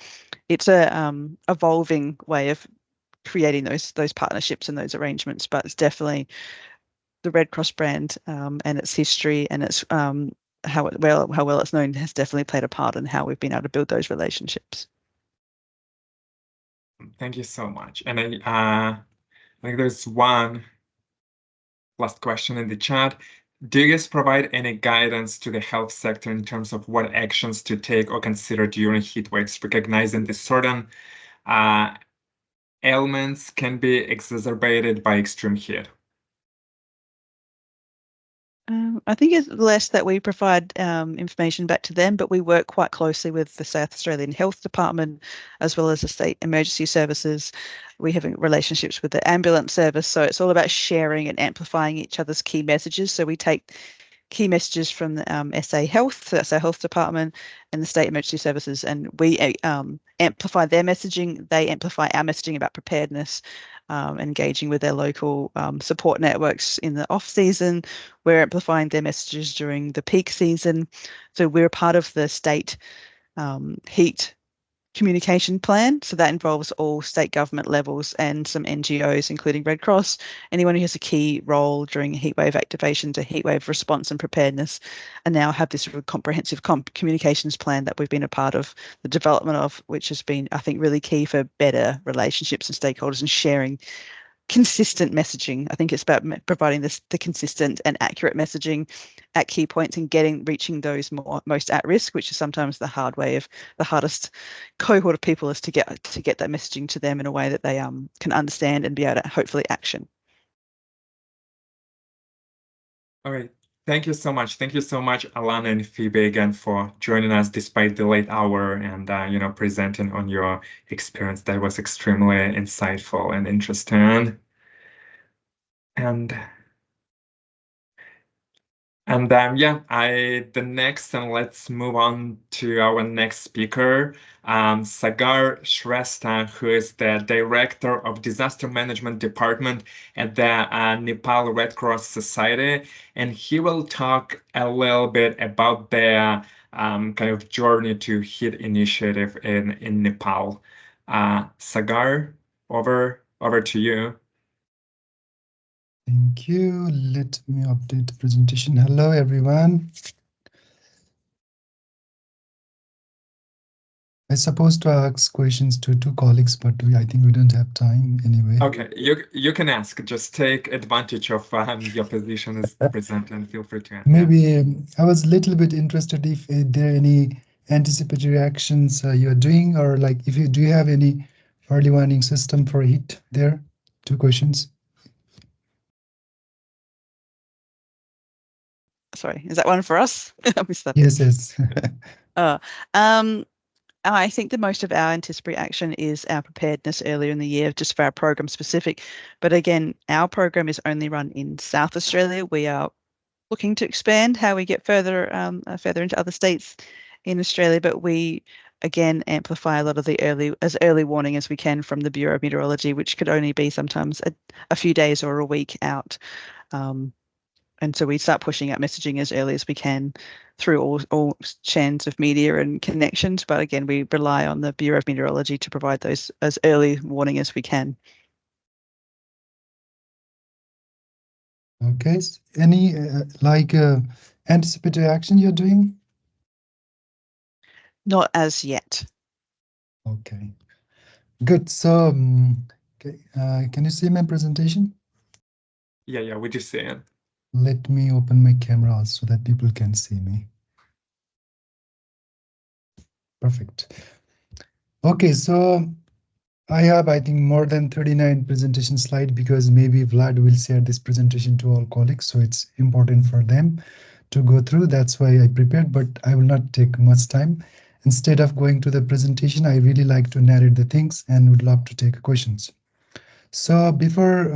it's a evolving way of creating those partnerships and those arrangements, but it's definitely the Red Cross brand and its history and its how well it's known has definitely played a part in how we've been able to build those relationships. Thank you so much. And I think there's one last question in the chat. Do you guys provide any guidance to the health sector in terms of what actions to take or consider during heat waves, recognizing that certain ailments can be exacerbated by extreme heat? I think it's less that we provide information back to them, but we work quite closely with the South Australian Health Department as well as the state emergency services. We have relationships with the ambulance service, so it's all about sharing and amplifying each other's key messages. So we take key messages from the SA Health, so that's our health department, and the state emergency services, and we amplify their messaging. They amplify our messaging about preparedness, engaging with their local support networks in the off season. We're amplifying their messages during the peak season. So we're a part of the state heat communication plan. So that involves all state government levels and some NGOs, including Red Cross, anyone who has a key role during heatwave activation to heatwave response and preparedness, and now have this comprehensive communications plan that we've been a part of the development of, which has been, I think, really key for better relationships and stakeholders and sharing consistent messaging. I think it's about providing the consistent and accurate messaging at key points and reaching those most at risk, which is sometimes the hardest cohort of people, is to get that messaging to them in a way that they can understand and be able to hopefully action. All right. Thank you so much. Thank you so much, Alana and Phoebe, again for joining us despite the late hour and presenting on your experience. That was extremely insightful and interesting. And And yeah, let's move on to our next speaker, Sagar Shrestha, who is the Director of Disaster Management Department at the Nepal Red Cross Society. And he will talk a little bit about the kind of journey to heat initiative in Nepal. Sagar, over to you. Thank you. Let me update the presentation. Hello, everyone. I'm supposed to ask questions to two colleagues, but I think we don't have time anyway. Okay, you can ask. Just take advantage of your position as the presenter and feel free to ask. Maybe I was a little bit interested if there are any anticipatory actions you're doing, or like if you do you have any early warning system for heat there? Two questions. Sorry, is that one for us? I missed that. Yes, yes. I think the most of our anticipatory action is our preparedness earlier in the year, just for our program specific. But again, our program is only run in South Australia. We are looking to expand how we get further into other states in Australia, but we again amplify a lot of the early warning as we can from the Bureau of Meteorology, which could only be sometimes a few days or a week out. And so we start pushing out messaging as early as we can through all channels of media and connections. But again, we rely on the Bureau of Meteorology to provide those as early warning as we can. Okay. Any anticipatory action you're doing? Not as yet. Okay. Good. So, okay, can you see my presentation? Yeah, we just see it. Let me open my camera so that people can see me. Perfect. Okay, so I have, I think, more than 39 presentation slides because maybe Vlad will share this presentation to all colleagues, so it's important for them to go through. That's why I prepared, but I will not take much time. Instead of going to the presentation, I really like to narrate the things and would love to take questions. So before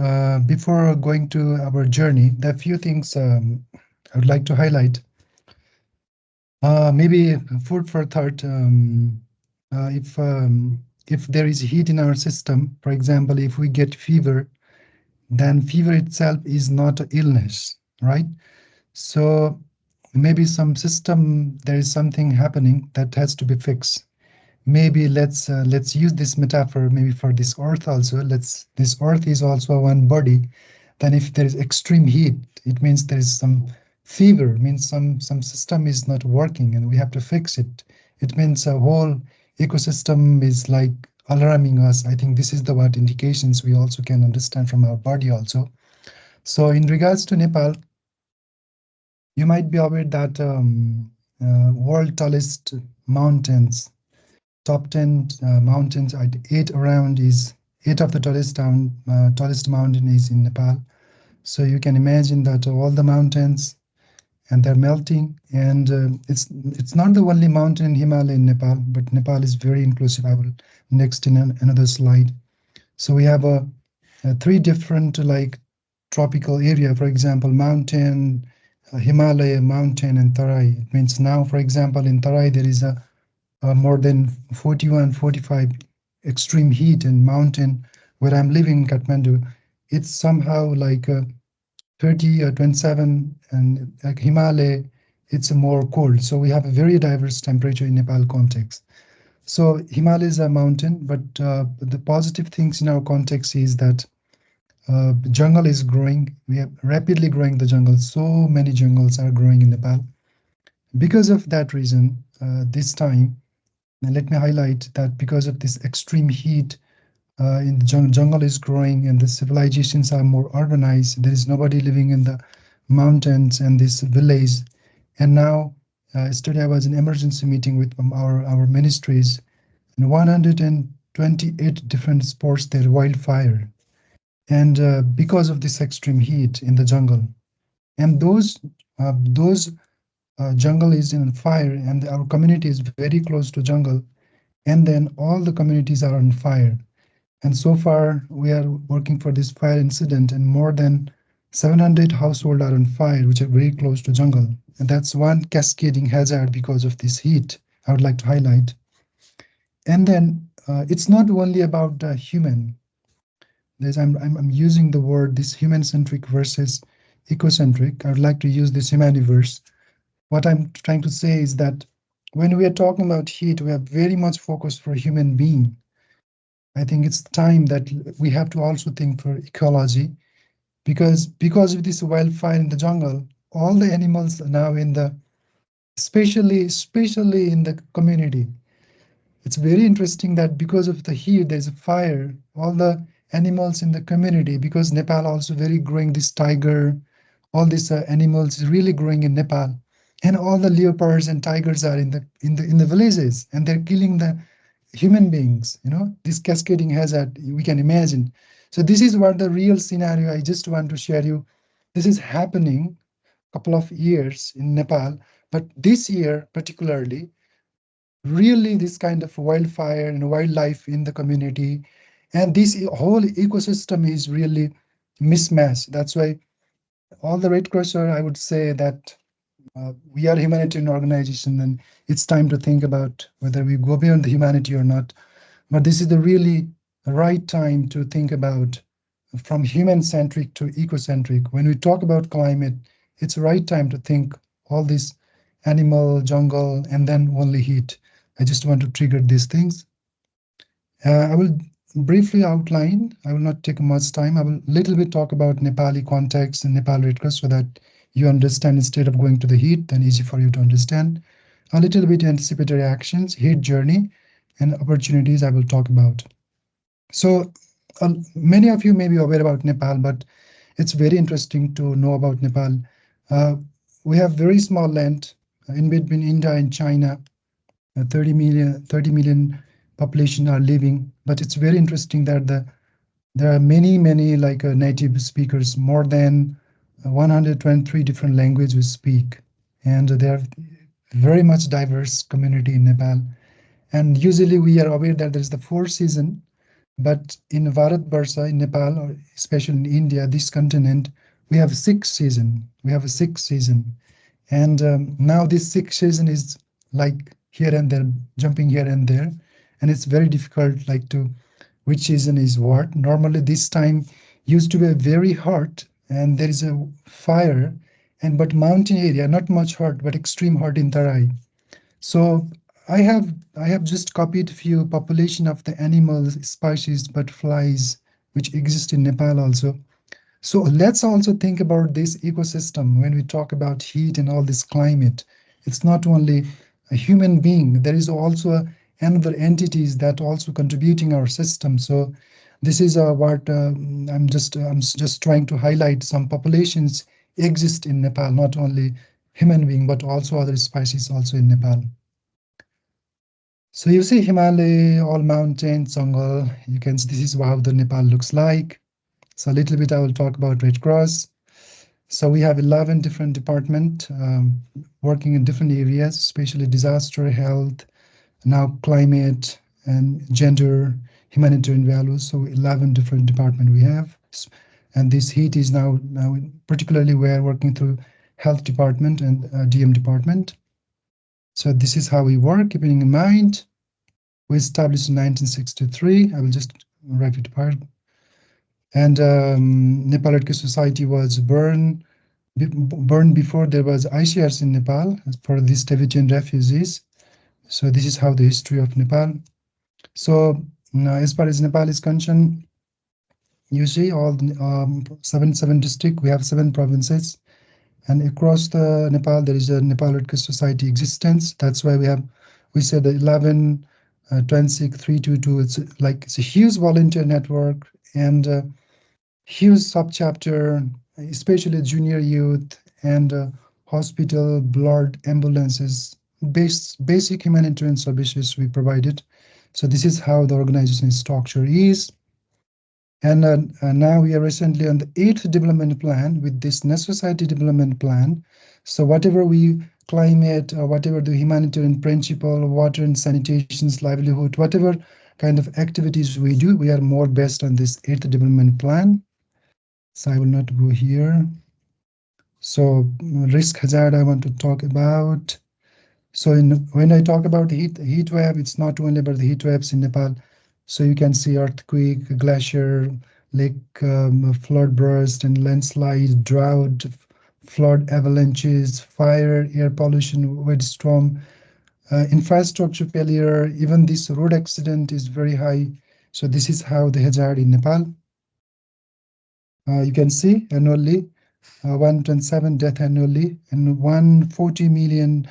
going to our journey, there are a few things I would like to highlight. Maybe food for thought. If there is heat in our system, for example, if we get fever, then fever itself is not an illness, right? So maybe some system, there is something happening that has to be fixed. Maybe let's use this metaphor maybe for this earth also. This earth is also one body. Then if there is extreme heat, it means there is some fever, means some system is not working and we have to fix it. It means a whole ecosystem is like alarming us. I think this is the what indications we also can understand from our body also. So in regards to Nepal, you might be aware that world tallest mountains, top 10 mountains, 8 of the tallest mountain is in Nepal. So you can imagine that all the mountains and they're melting, and it's not the only mountain in Himalaya in Nepal, but Nepal is very inclusive. I will next in another slide. So we have three different like tropical area, for example, mountain, Himalaya, mountain, and Tarai. It means now, for example, in Tarai there is a more than 41, 45 extreme heat and mountain where I'm living in Kathmandu. It's somehow like 30 or 27, and like Himalaya, it's more cold. So we have a very diverse temperature in Nepal context. So Himalaya is a mountain, but the positive things in our context is that jungle is growing. We are rapidly growing the jungle. So many jungles are growing in Nepal. Because of that reason, this time, and let me highlight that because of this extreme heat, in the jungle is growing and the civilizations are more urbanized. There is nobody living in the mountains and this village. And now, yesterday I was in emergency meeting with our ministries, and 128 different spots there, wildfire. And because of this extreme heat in the jungle, and those jungle is in fire, and our community is very close to jungle, and then all the communities are on fire. And so far, we are working for this fire incident, and more than 700 households are on fire, which are very close to jungle. And that's one cascading hazard because of this heat I would like to highlight. And then it's not only about the human. I'm using the word this human-centric versus ecocentric. I would like to use this humaniverse. What I'm trying to say is that when we are talking about heat, we are very much focused for human being. I think it's time that we have to also think for ecology, because of this wildfire in the jungle, all the animals are now in the, especially in the community. It's very interesting that because of the heat, there's a fire, all the animals in the community, because Nepal also very growing this tiger, all these animals is really growing in Nepal, and all the leopards and tigers are in the villages, and they're killing the human beings. This cascading hazard we can imagine. So this is what the real scenario I just want to share you. This is happening a couple of years in Nepal, but this year particularly, really this kind of wildfire and wildlife in the community, and this whole ecosystem is really mismatched. That's why all the Red Crossers, I would say that we are a humanitarian organization, and it's time to think about whether we go beyond the humanity or not. But this is the really right time to think about from human-centric to ecocentric. When we talk about climate, it's the right time to think all this animal, jungle, and then only heat. I just want to trigger these things. I will briefly outline. I will not take much time. I will little bit talk about Nepali context and Nepal Red Cross so that you understand instead of going to the heat, then easy for you to understand. A little bit anticipatory actions, heat journey, and opportunities I will talk about. So many of you may be aware about Nepal, but it's very interesting to know about Nepal. We have very small land in between India and China. 30 million population are living, but it's very interesting that there are many like native speakers, more than 123 different languages we speak, and they are very much diverse community in Nepal. And usually we are aware that there is the 4 season, but in Bharatvarsha, in Nepal, or especially in India, this continent, we have 6 season. We have a 6 season, and now this 6 season is like here and there, jumping here and there, and it's very difficult like to which season is what. Normally this time used to be very hot, and there is a fire, but mountain area not much hot, but extreme hot in Tarai. So I have just copied few population of the animals, species, butterflies which exist in Nepal also. So let's also think about this ecosystem when we talk about heat and all this climate. It's not only a human being, there is also another entities that also contributing our system. So this is what I'm just trying to highlight. Some populations exist in Nepal, not only human being, but also other species also in Nepal. So you see Himalaya, all mountains, jungle. You can see this is how the Nepal looks like. So a little bit I will talk about Red Cross. So we have 11 different departments working in different areas, especially disaster, health, now climate, and gender, humanitarian values. So 11 different departments we have. And this heat is now particularly we are working through health department and DM department. So this is how we work, keeping in mind. We established in 1963. I will just write it apart. And Nepal RCRC Society was born before there was RCRC in Nepal for these Tibetan refugees. So this is how the history of Nepal. So as far as Nepal is concerned, you see all seven districts. We have 7 provinces, and across the Nepal there is a Nepal RCRC Society existence. That's why we said the 11, 26, 322. It's a huge volunteer network and huge subchapter, especially junior youth and hospital, blood, ambulances, basic humanitarian services we provided. So this is how the organization structure is. And now we are recently on the 8th development plan with this National Society development plan. So whatever we climate, or whatever the humanitarian principle, water and sanitation's livelihood, whatever kind of activities we do, we are more based on this 8th development plan. So I will not go here. So risk hazard I want to talk about. So when I talk about the heat wave, it's not only about the heat waves in Nepal. So you can see earthquake, glacier, lake flood burst and landslide, drought, flood avalanches, fire, air pollution, wind storm, infrastructure failure. Even this road accident is very high. So this is how the hazard in Nepal. You can see annually 127 death annually and $140 million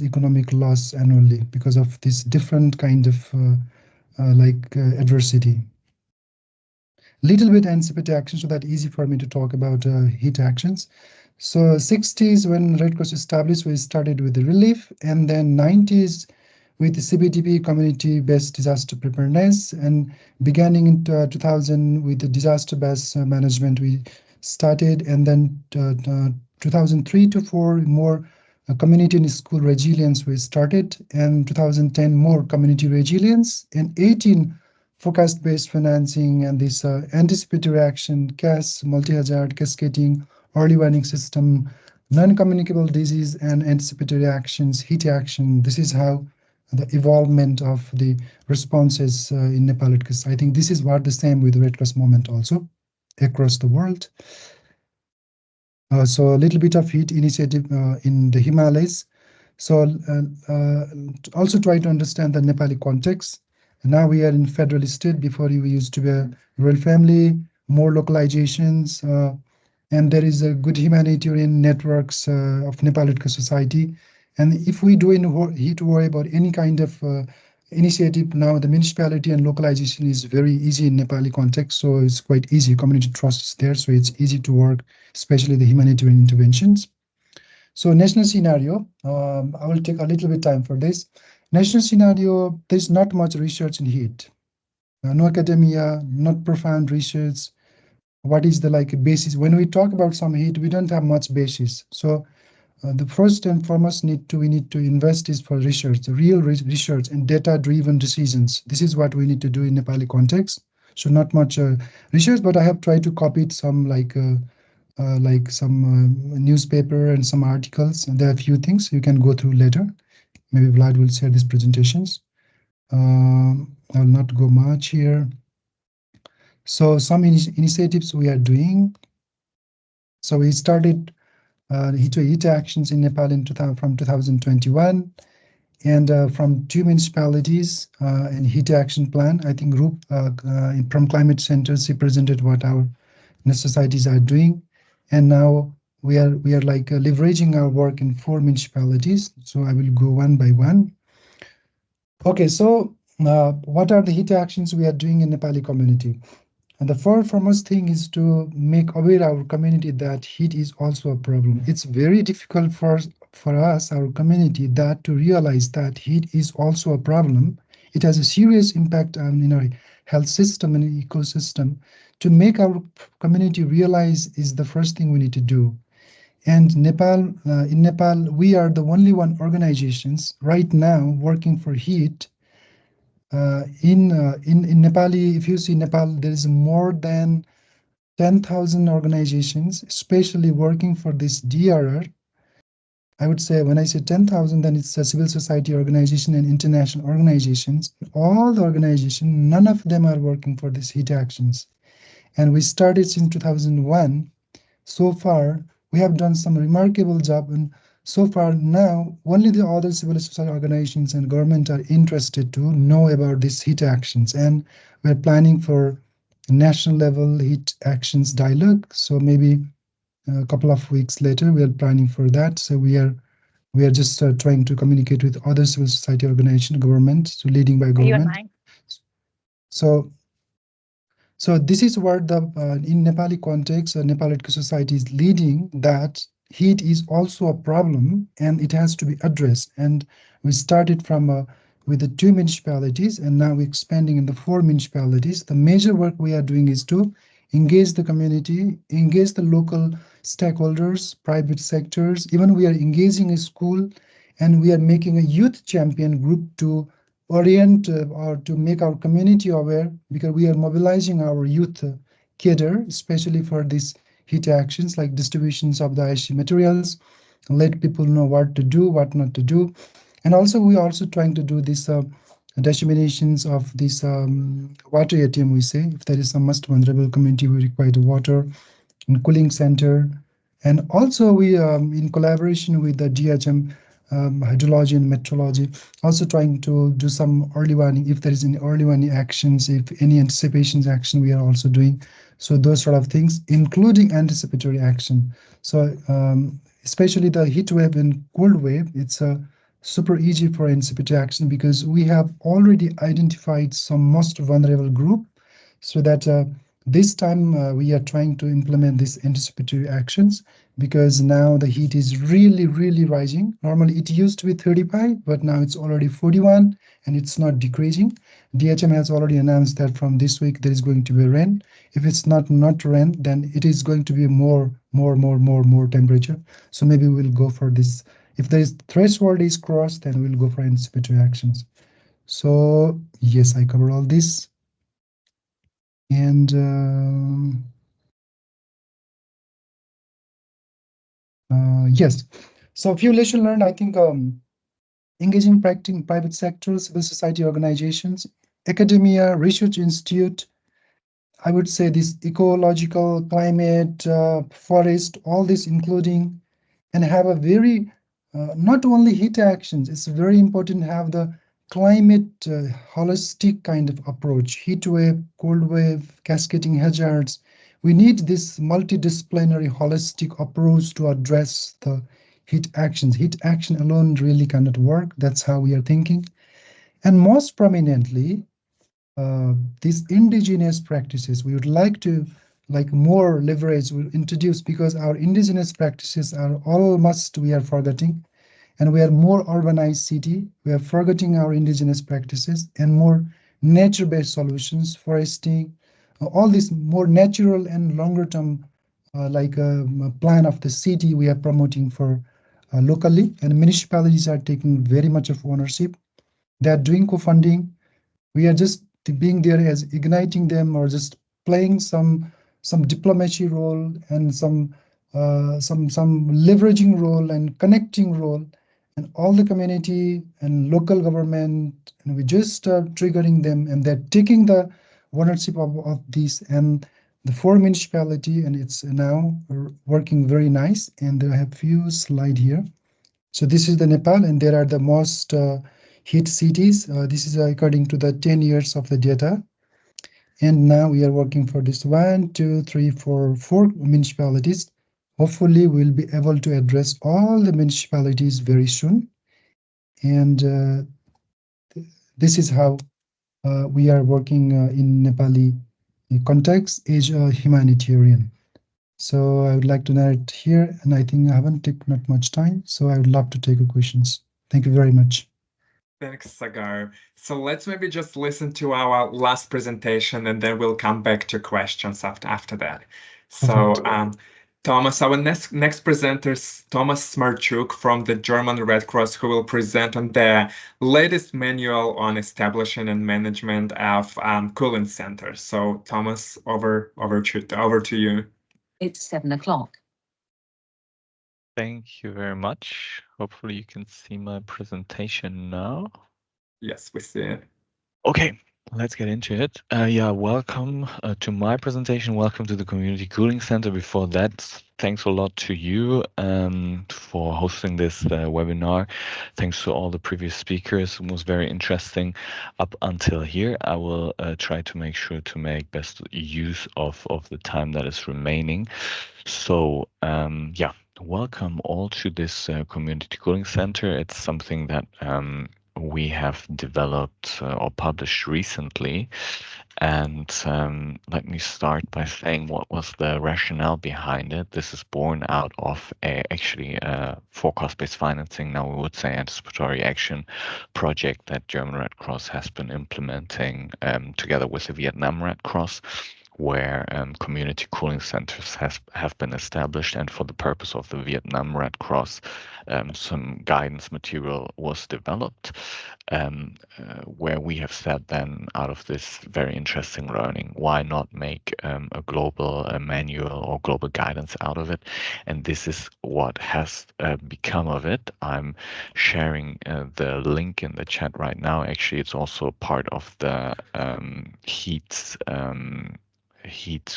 economic loss annually because of this different kind of adversity. Little bit anticipatory action, so that easy for me to talk about heat actions. So 60s when Red Cross established, we started with the relief, and then 90s with the CBDP, community-based disaster preparedness, and beginning in 2000 with the disaster-based management we started, and then 2003 to 4 more community and school resilience we started, and 2010 more community resilience, and 18 forecast-based financing, and this anticipatory action, CAS, multi-hazard, cascading, early warning system, non-communicable disease, and anticipatory actions, heat action. This is how the evolvement of the responses in Nepal. Because I think this is what the same with the Red Cross movement also across the world. So a little bit of heat initiative in the Himalayas. So also try to understand the Nepali context. Now we are in federal state. Before we used to be a rural family, more localizations, and there is a good humanitarian networks of Nepal Red Cross Society. And if we do need to worry about any kind of initiative now, the municipality and localization is very easy in Nepali context. So it's quite easy. Community trust is there, so it's easy to work, especially the humanitarian interventions. So national scenario, I will take a little bit time for this. National scenario, there's not much research in heat. No academia, not profound research. What is the basis? When we talk about some heat, we don't have much basis. So the first and foremost we need to invest is for research, real research and data-driven decisions. This is what we need to do in Nepali context. So not much research, but I have tried to copy some some newspaper and some articles, and there are a few things you can go through later. Maybe Vlad will share these presentations. I'll not go much here. So some initiatives we are doing. So we started heat actions in Nepal from 2021, and from 2 municipalities and heat action plan. I think group from climate centers represented what our societies are doing, and now we are leveraging our work in 4 municipalities. So I will go one by one. Okay, so what are the heat actions we are doing in Nepali community? And the foremost thing is to make aware our community that heat is also a problem. It's very difficult for us, our community, that to realize that heat is also a problem. It has a serious impact on our health system and ecosystem. To make our community realize is the first thing we need to do. And in Nepal, we are the only one organizations right now working for heat. In Nepali, if you see Nepal, there is more than 10,000 organizations, especially working for this DRR. I would say when I say 10,000, then it's a civil society organization and international organizations. All the organizations, none of them are working for these heat actions. And we started since 2001. So far, we have done some remarkable job, and so far now, only the other civil society organizations and government are interested to know about these heat actions. And we're planning for national level heat actions dialogue. So maybe a couple of weeks later, we are planning for that. So we are just trying to communicate with other civil society organization, government, so leading by government. So this is where the in Nepali context, Nepal Red Cross Society is leading that heat is also a problem and it has to be addressed. And we started from with the 2 municipalities, and now we're expanding in the 4 municipalities. The major work we are doing is to engage the community, engage the local stakeholders, private sectors. Even we are engaging a school, and we are making a youth champion group to orient or to make our community aware, because we are mobilizing our youth cater, especially for these heat actions like distributions of the icy materials, let people know what to do, what not to do. And also we are also trying to do this disseminations of this water ATM, we say. If there is some most vulnerable community, we require the water and cooling center. And also we, in collaboration with the DHM, hydrology and meteorology, also trying to do some early warning, if there is any early warning actions, if any anticipations action we are also doing. So those sort of things, including anticipatory action. So especially the heat wave and cold wave, it's super easy for anticipatory action because we have already identified some most vulnerable group, so that this time we are trying to implement these anticipatory actions, because now the heat is really, really rising. Normally it used to be 35, but now it's already 41 and it's not decreasing. DHM has already announced that from this week there is going to be rain. If it's not rain, then it is going to be more temperature. So maybe we'll go for this. If there is threshold is crossed, then we'll go for anticipatory actions. So yes, I covered all this. And yes, so a few lessons learned, I think, engaging private sector, civil society organizations, academia, research institute, I would say this ecological, climate, forest, all this including, and have a very, not only heat actions, it's very important to have the climate holistic kind of approach, heat wave, cold wave, cascading hazards. We need this multidisciplinary holistic approach to address the heat actions. Heat action alone really cannot work. That's how we are thinking. And most prominently, these indigenous practices, we would like to more leverage will introduce, because our indigenous practices are almost we are forgetting, and we are more urbanized city. We are forgetting our indigenous practices and more nature-based solutions, foresting, all this more natural and longer term plan of the city we are promoting for locally, and municipalities are taking very much of ownership. They are doing co-funding. We are just being there as igniting them, or just playing some diplomacy role and some leveraging role and connecting role, and all the community and local government, and we just triggering them, and they're taking the ownership of this, and the 4 municipality, and it's now working very nice. And I have few slide here. So this is the Nepal, and there are the most heat cities. This is according to the 10 years of the data. And now we are working for this 1, 2, 3, 4 municipalities. Hopefully we'll be able to address all the municipalities very soon. And this is how we are working in Nepali context as a humanitarian. So I would like to narrate here, and I think I haven't taken not much time, so I would love to take your questions. Thank you very much. Thanks, Sagar. So let's maybe just listen to our last presentation, and then we'll come back to questions after that. So Thomas, our next presenter is Thomas Smarchuk from the German Red Cross, who will present on the latest manual on establishing and management of cooling centers. So Thomas, over to you. It's 7 o'clock. Thank you very much. Hopefully you can see my presentation now. Yes, we see it. Okay, let's get into it. Yeah, welcome to my presentation. Welcome to the Community Cooling Center. Before that, thanks a lot to you for hosting this webinar. Thanks to all the previous speakers. It was very interesting up until here. I will try to make sure to make best use of the time that is remaining. So, yeah. Welcome all to this Community Cooling Center. It's something that we have developed or published recently. And let me start by saying what was the rationale behind it. This is born out of actually a forecast-based financing, now we would say anticipatory action project that German Red Cross has been implementing together with the Vietnam Red Cross, where community cooling centers have been established, and for the purpose of the Vietnam Red Cross, some guidance material was developed, where we have said then, out of this very interesting learning, why not make a global manual or global guidance out of it? And this is what has become of it. I'm sharing the link in the chat right now. Actually, it's also part of the heat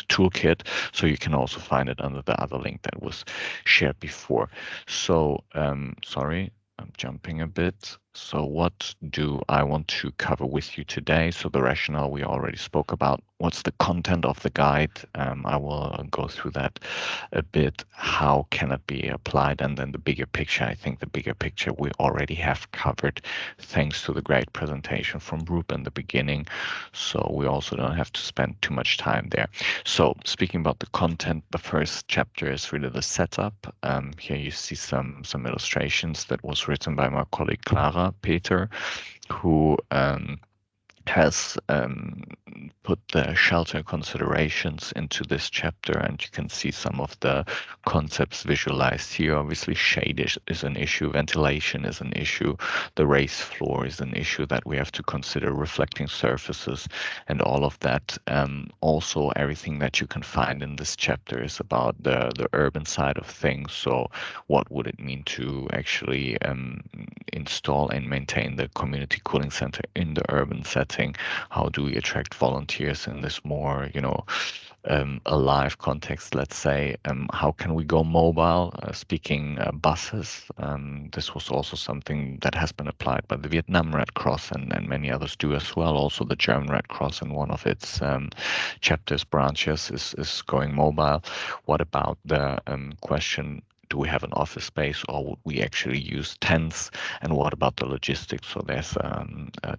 toolkit, so you can also find it under the other link that was shared before. So sorry, I'm jumping a bit. So what do I want to cover with you today? So the rationale we already spoke about. What's the content of the guide? I will go through that a bit. How can it be applied? And then the bigger picture. I think the bigger picture we already have covered thanks to the great presentation from Roop in the beginning. So we also don't have to spend too much time there. So speaking about the content, the first chapter is really the setup. Here you see some illustrations that was written by my colleague Clara Peter, who has put the shelter considerations into this chapter, and you can see some of the concepts visualized here. Obviously, shade is an issue, ventilation is an issue, the raised floor is an issue that we have to consider, reflecting surfaces and all of that. Also, everything that you can find in this chapter is about the urban side of things. So what would it mean to actually install and maintain the community cooling center in the urban setting? How do we attract volunteers in this more, alive context, let's say? How can we go mobile? Speaking buses, this was also something that has been applied by the Vietnam Red Cross, and many others do as well. Also the German Red Cross in one of its chapters, branches, is going mobile. What about the question, do we have an office space, or would we actually use tents? And what about the logistics? So there's a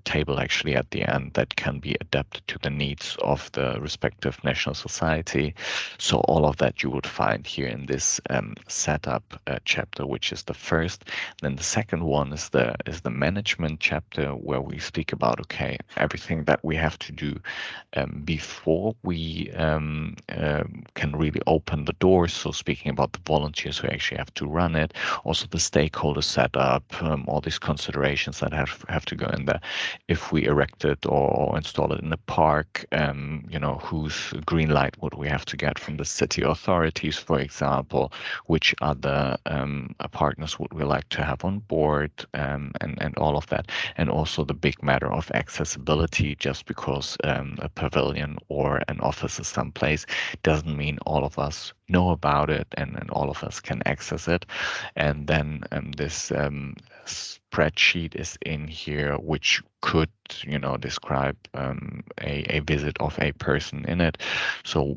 table actually at the end that can be adapted to the needs of the respective national society. So all of that you would find here in this setup chapter, which is the first. Then the second one is the management chapter, where we speak about, okay, everything that we have to do before we can really open the doors. So speaking about the volunteers who actually have to run it, also the stakeholder setup, all these considerations that have to go in there. If we erect it or install it in a park, whose green light would we have to get from the city authorities, for example? Which other partners would we like to have on board, and all of that. And also the big matter of accessibility. Just because a pavilion or an office is someplace doesn't mean all of us know about it and all of us can access it. And then this spreadsheet is in here, which could describe a visit of a person in it. So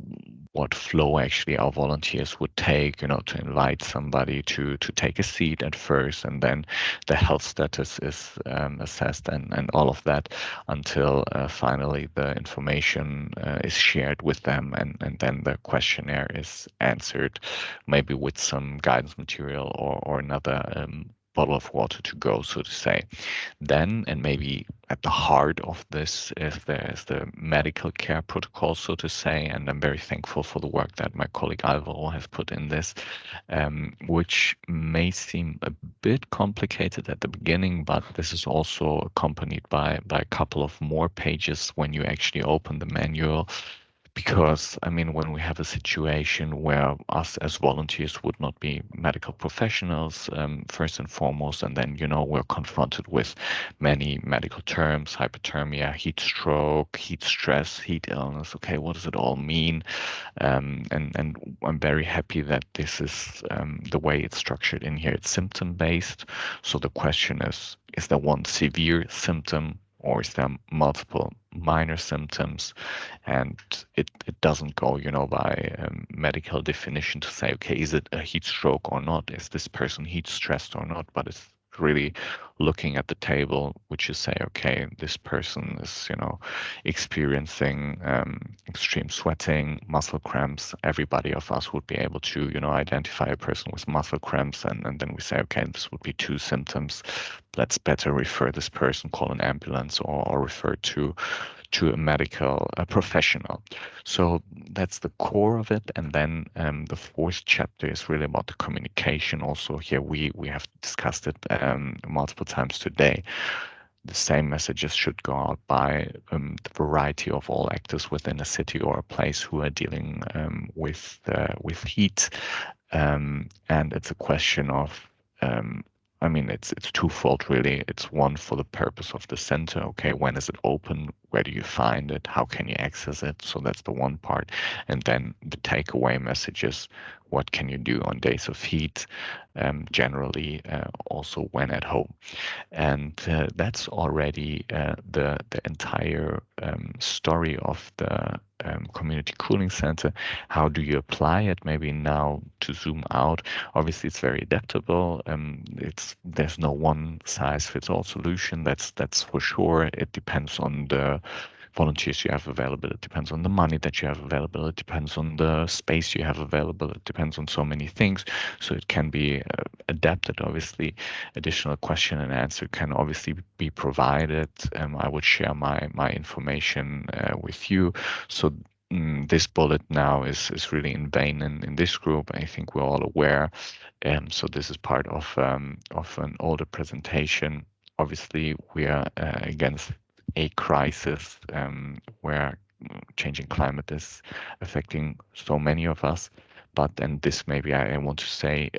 what flow actually our volunteers would take, to invite somebody to take a seat at first, and then the health status is assessed and all of that, until finally the information is shared with them, and then the questionnaire is answered, maybe with some guidance material or another bottle of water to go, so to say. Then, and maybe at the heart of this is the medical care protocol, so to say, and I'm very thankful for the work that my colleague Alvaro has put in this, which may seem a bit complicated at the beginning, but this is also accompanied by a couple of more pages when you actually open the manual. Because, when we have a situation where us as volunteers would not be medical professionals, first and foremost, and then, we're confronted with many medical terms, hypothermia, heat stroke, heat stress, heat illness. Okay, what does it all mean? And I'm very happy that this is the way it's structured in here. It's symptom-based. So the question is there one severe symptom, or is there multiple minor symptoms? And it doesn't go, by medical definition to say, okay, is it a heat stroke or not? Is this person heat stressed or not? But it's really looking at the table, which is say, okay, this person is, experiencing extreme sweating, muscle cramps. Everybody of us would be able to, identify a person with muscle cramps, and then we say, okay, this would be 2 symptoms. Let's better refer this person, call an ambulance, or refer to to a medical professional. So that's the core of it. And then the fourth chapter is really about the communication. Also here we have discussed it multiple times today. The same messages should go out by the variety of all actors within a city or a place who are dealing with heat, and it's a question of I mean, it's twofold really. It's one for the purpose of the center. Okay, when is it open? Where do you find it? How can you access it? So that's the one part. And then the takeaway messages. What can you do on days of heat? Generally, also when at home. And that's already the entire story of the community cooling center. How do you apply it? Maybe now to zoom out. Obviously, it's very adaptable. There's no one size fits all solution. That's for sure. It depends on the volunteers you have available. It depends on the money that you have available. It depends on the space you have available. It depends on so many things. So it can be adapted. Obviously, additional question and answer can obviously be provided. I would share my information with you. So this bullet now is really in vain in this group. I think we're all aware. So this is part of an older presentation. Obviously, we are against a crisis where changing climate is affecting so many of us. But then this maybe I want to say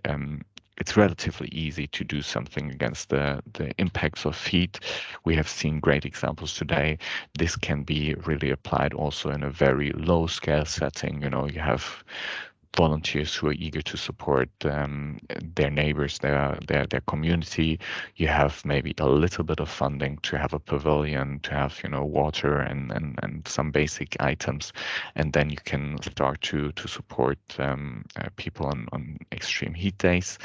it's relatively easy to do something against the impacts of heat. We have seen great examples today. This can be really applied also in a very low scale setting. You know, you have volunteers who are eager to support their neighbors, their community. You have maybe a little bit of funding to have a pavilion, to have water and some basic items, and then you can start to support people on extreme heat days.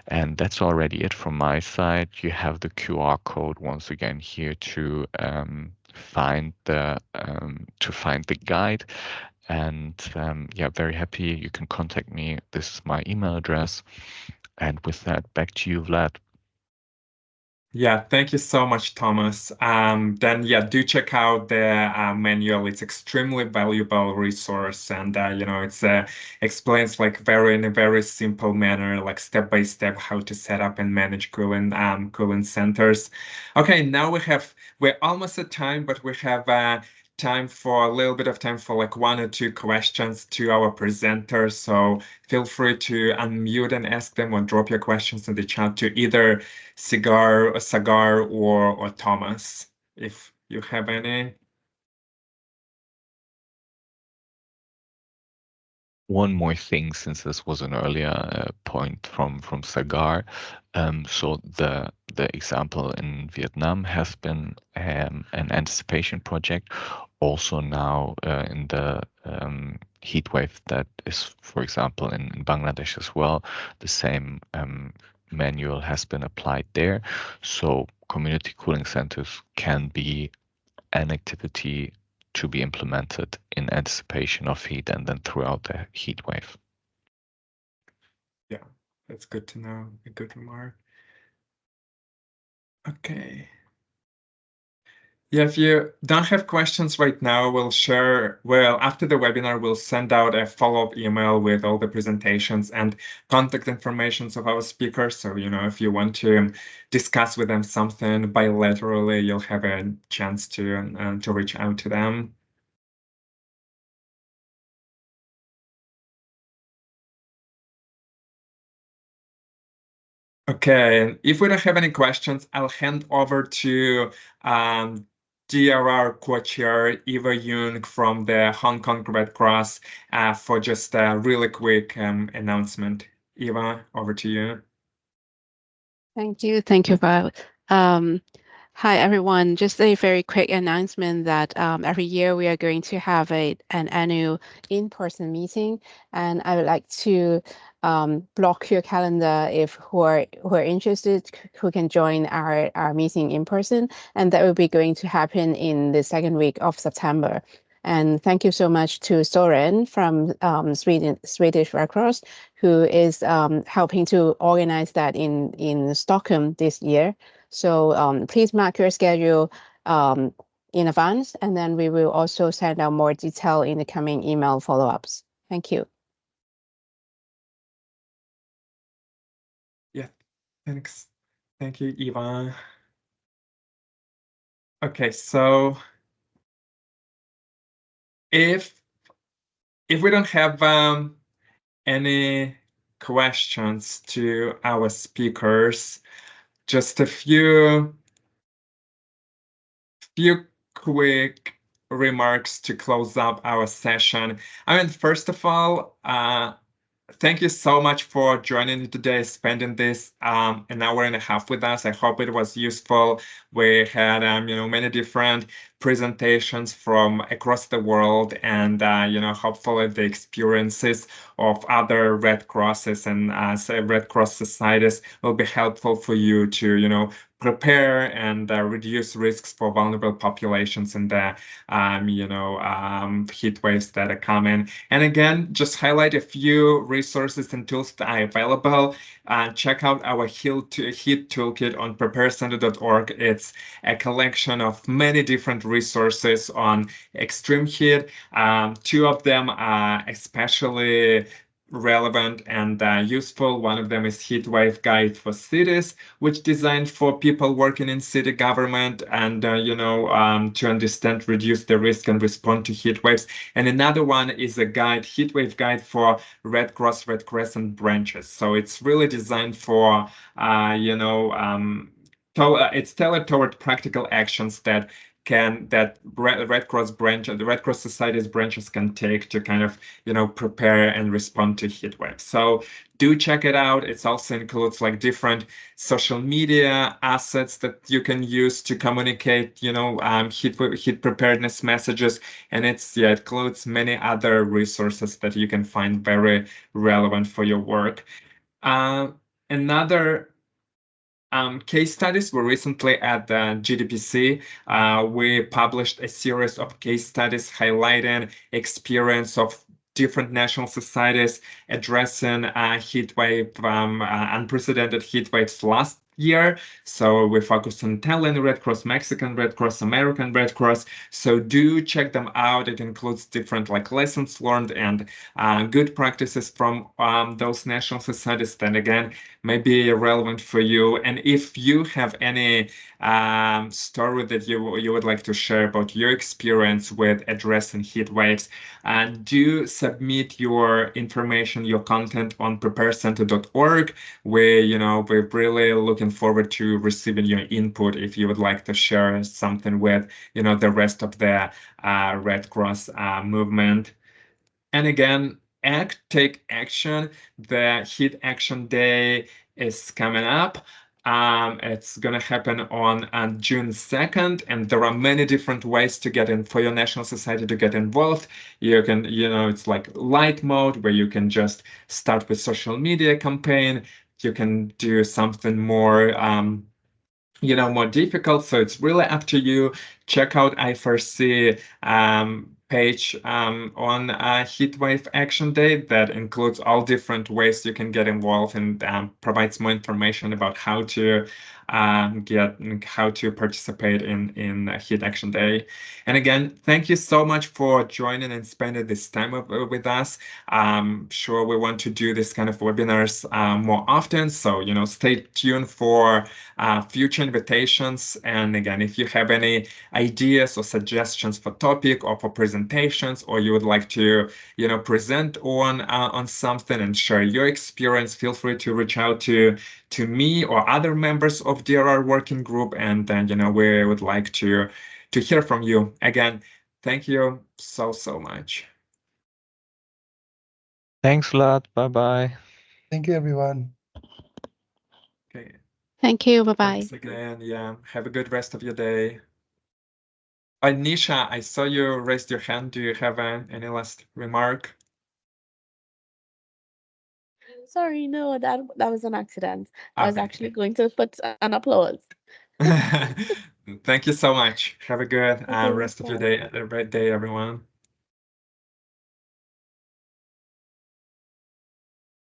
And that's already it from my side. You have the QR code once again here to find the guide. And yeah, very happy. You can contact me. This is my email address. And with that, back to you, Vlad. Yeah, thank you so much, Thomas. Then yeah, do check out the manual. It's extremely valuable resource, and it's explains like in a very simple manner, like step by step, how to set up and manage cooling centers. Okay, now we're almost at time, but we have a little bit of time for like 1 or 2 questions to our presenters. So feel free to unmute and ask them, or drop your questions in the chat to either Sagar or Thomas, if you have any. One more thing, since this was an earlier point from Sagar. So the example in Vietnam has been an anticipation project. Also now in the heat wave that is, for example, in Bangladesh as well, the same manual has been applied there. So community cooling centers can be an activity to be implemented in anticipation of heat and then throughout the heat wave. Yeah, that's good to know. A good remark. Okay. Yeah, if you don't have questions right now, after the webinar, we'll send out a follow-up email with all the presentations and contact information of our speakers. So, if you want to discuss with them something bilaterally, you'll have a chance to reach out to them. Okay, if we don't have any questions, I'll hand over to DRR co-chair Eva Yoon from the Hong Kong Red Cross for just a really quick announcement. Eva, over to you. Thank you, Val. Hi, everyone. Just a very quick announcement that every year we are going to have an annual in-person meeting, and I would like to block your calendar if who are interested, who can join our meeting in person, and that will be going to happen in the second week of September. And thank you so much to Soren from Swedish Red Cross, who is helping to organize that in Stockholm this year. So please mark your schedule in advance, and then we will also send out more detail in the coming email follow-ups. Thank you. Yeah, thanks. Thank you, Eva. Okay, so if we don't have any questions to our speakers, just a few quick remarks to close up our session. I mean, first of all, thank you so much for joining today, spending this an hour and a half with us. I hope it was useful. We had many different presentations from across the world, and hopefully the experiences of other Red Crosses and Red Cross societies will be helpful for you to prepare and reduce risks for vulnerable populations in the heat waves that are coming. And again, just highlight a few resources and tools that are available. Check out our heat toolkit on preparedness.org. It's a collection of many different resources on extreme heat. Two of them are especially relevant and useful. One of them is Heatwave Guide for Cities, which designed for people working in city government and to understand, reduce the risk and respond to heat waves. And another one is a guide, Heatwave Guide for Red Cross, Red Crescent branches. So it's really designed for it's tailored toward practical actions that Red Cross branch, the Red Cross Society's branches can take to kind of prepare and respond to heat waves. So do check it out. It also includes like different social media assets that you can use to communicate heat preparedness messages, and it includes many other resources that you can find very relevant for your work. Another case studies were recently at the GDPC. We published a series of case studies highlighting experience of different national societies addressing unprecedented heat waves last year. So we focused on Italian Red Cross, Mexican Red Cross, American Red Cross. So do check them out. It includes different lessons learned and good practices from those national societies that again may be relevant for you. And if you have any story that you would like to share about your experience with addressing heat waves, do submit your information, your content on preparedcenter.org. We're really looking forward to receiving your input if you would like to share something with the rest of the Red Cross movement. And again, take action. The Heat Action Day is coming up. It's going to happen on June 2nd, and there are many different ways to get in for your national society to get involved. You can, it's like light mode where you can just start with social media campaign. You can do something more more difficult. So it's really up to you. Check out RCRC page on Heatwave Action Day that includes all different ways you can get involved and provides more information about how to participate in Heat Action Day. And again, thank you so much for joining and spending this time with us. Sure, we want to do this kind of webinars more often. So stay tuned for future invitations. And again, if you have any ideas or suggestions for topic or for presentations, or you would like to present on something and share your experience, feel free to reach out to me or other members of DRR working group, and then we would like to hear from you. Again, thank you so much. Thanks a lot. Bye-bye. Thank you, everyone. Okay. Thank you. Bye-bye. Thanks again. Yeah. Have a good rest of your day. Nisha, I saw you raised your hand. Do you have any last remark? Sorry, no, that was an accident. I was Okay. actually going to put an applause. Thank you so much. Have a good Okay, rest of your day, everyone.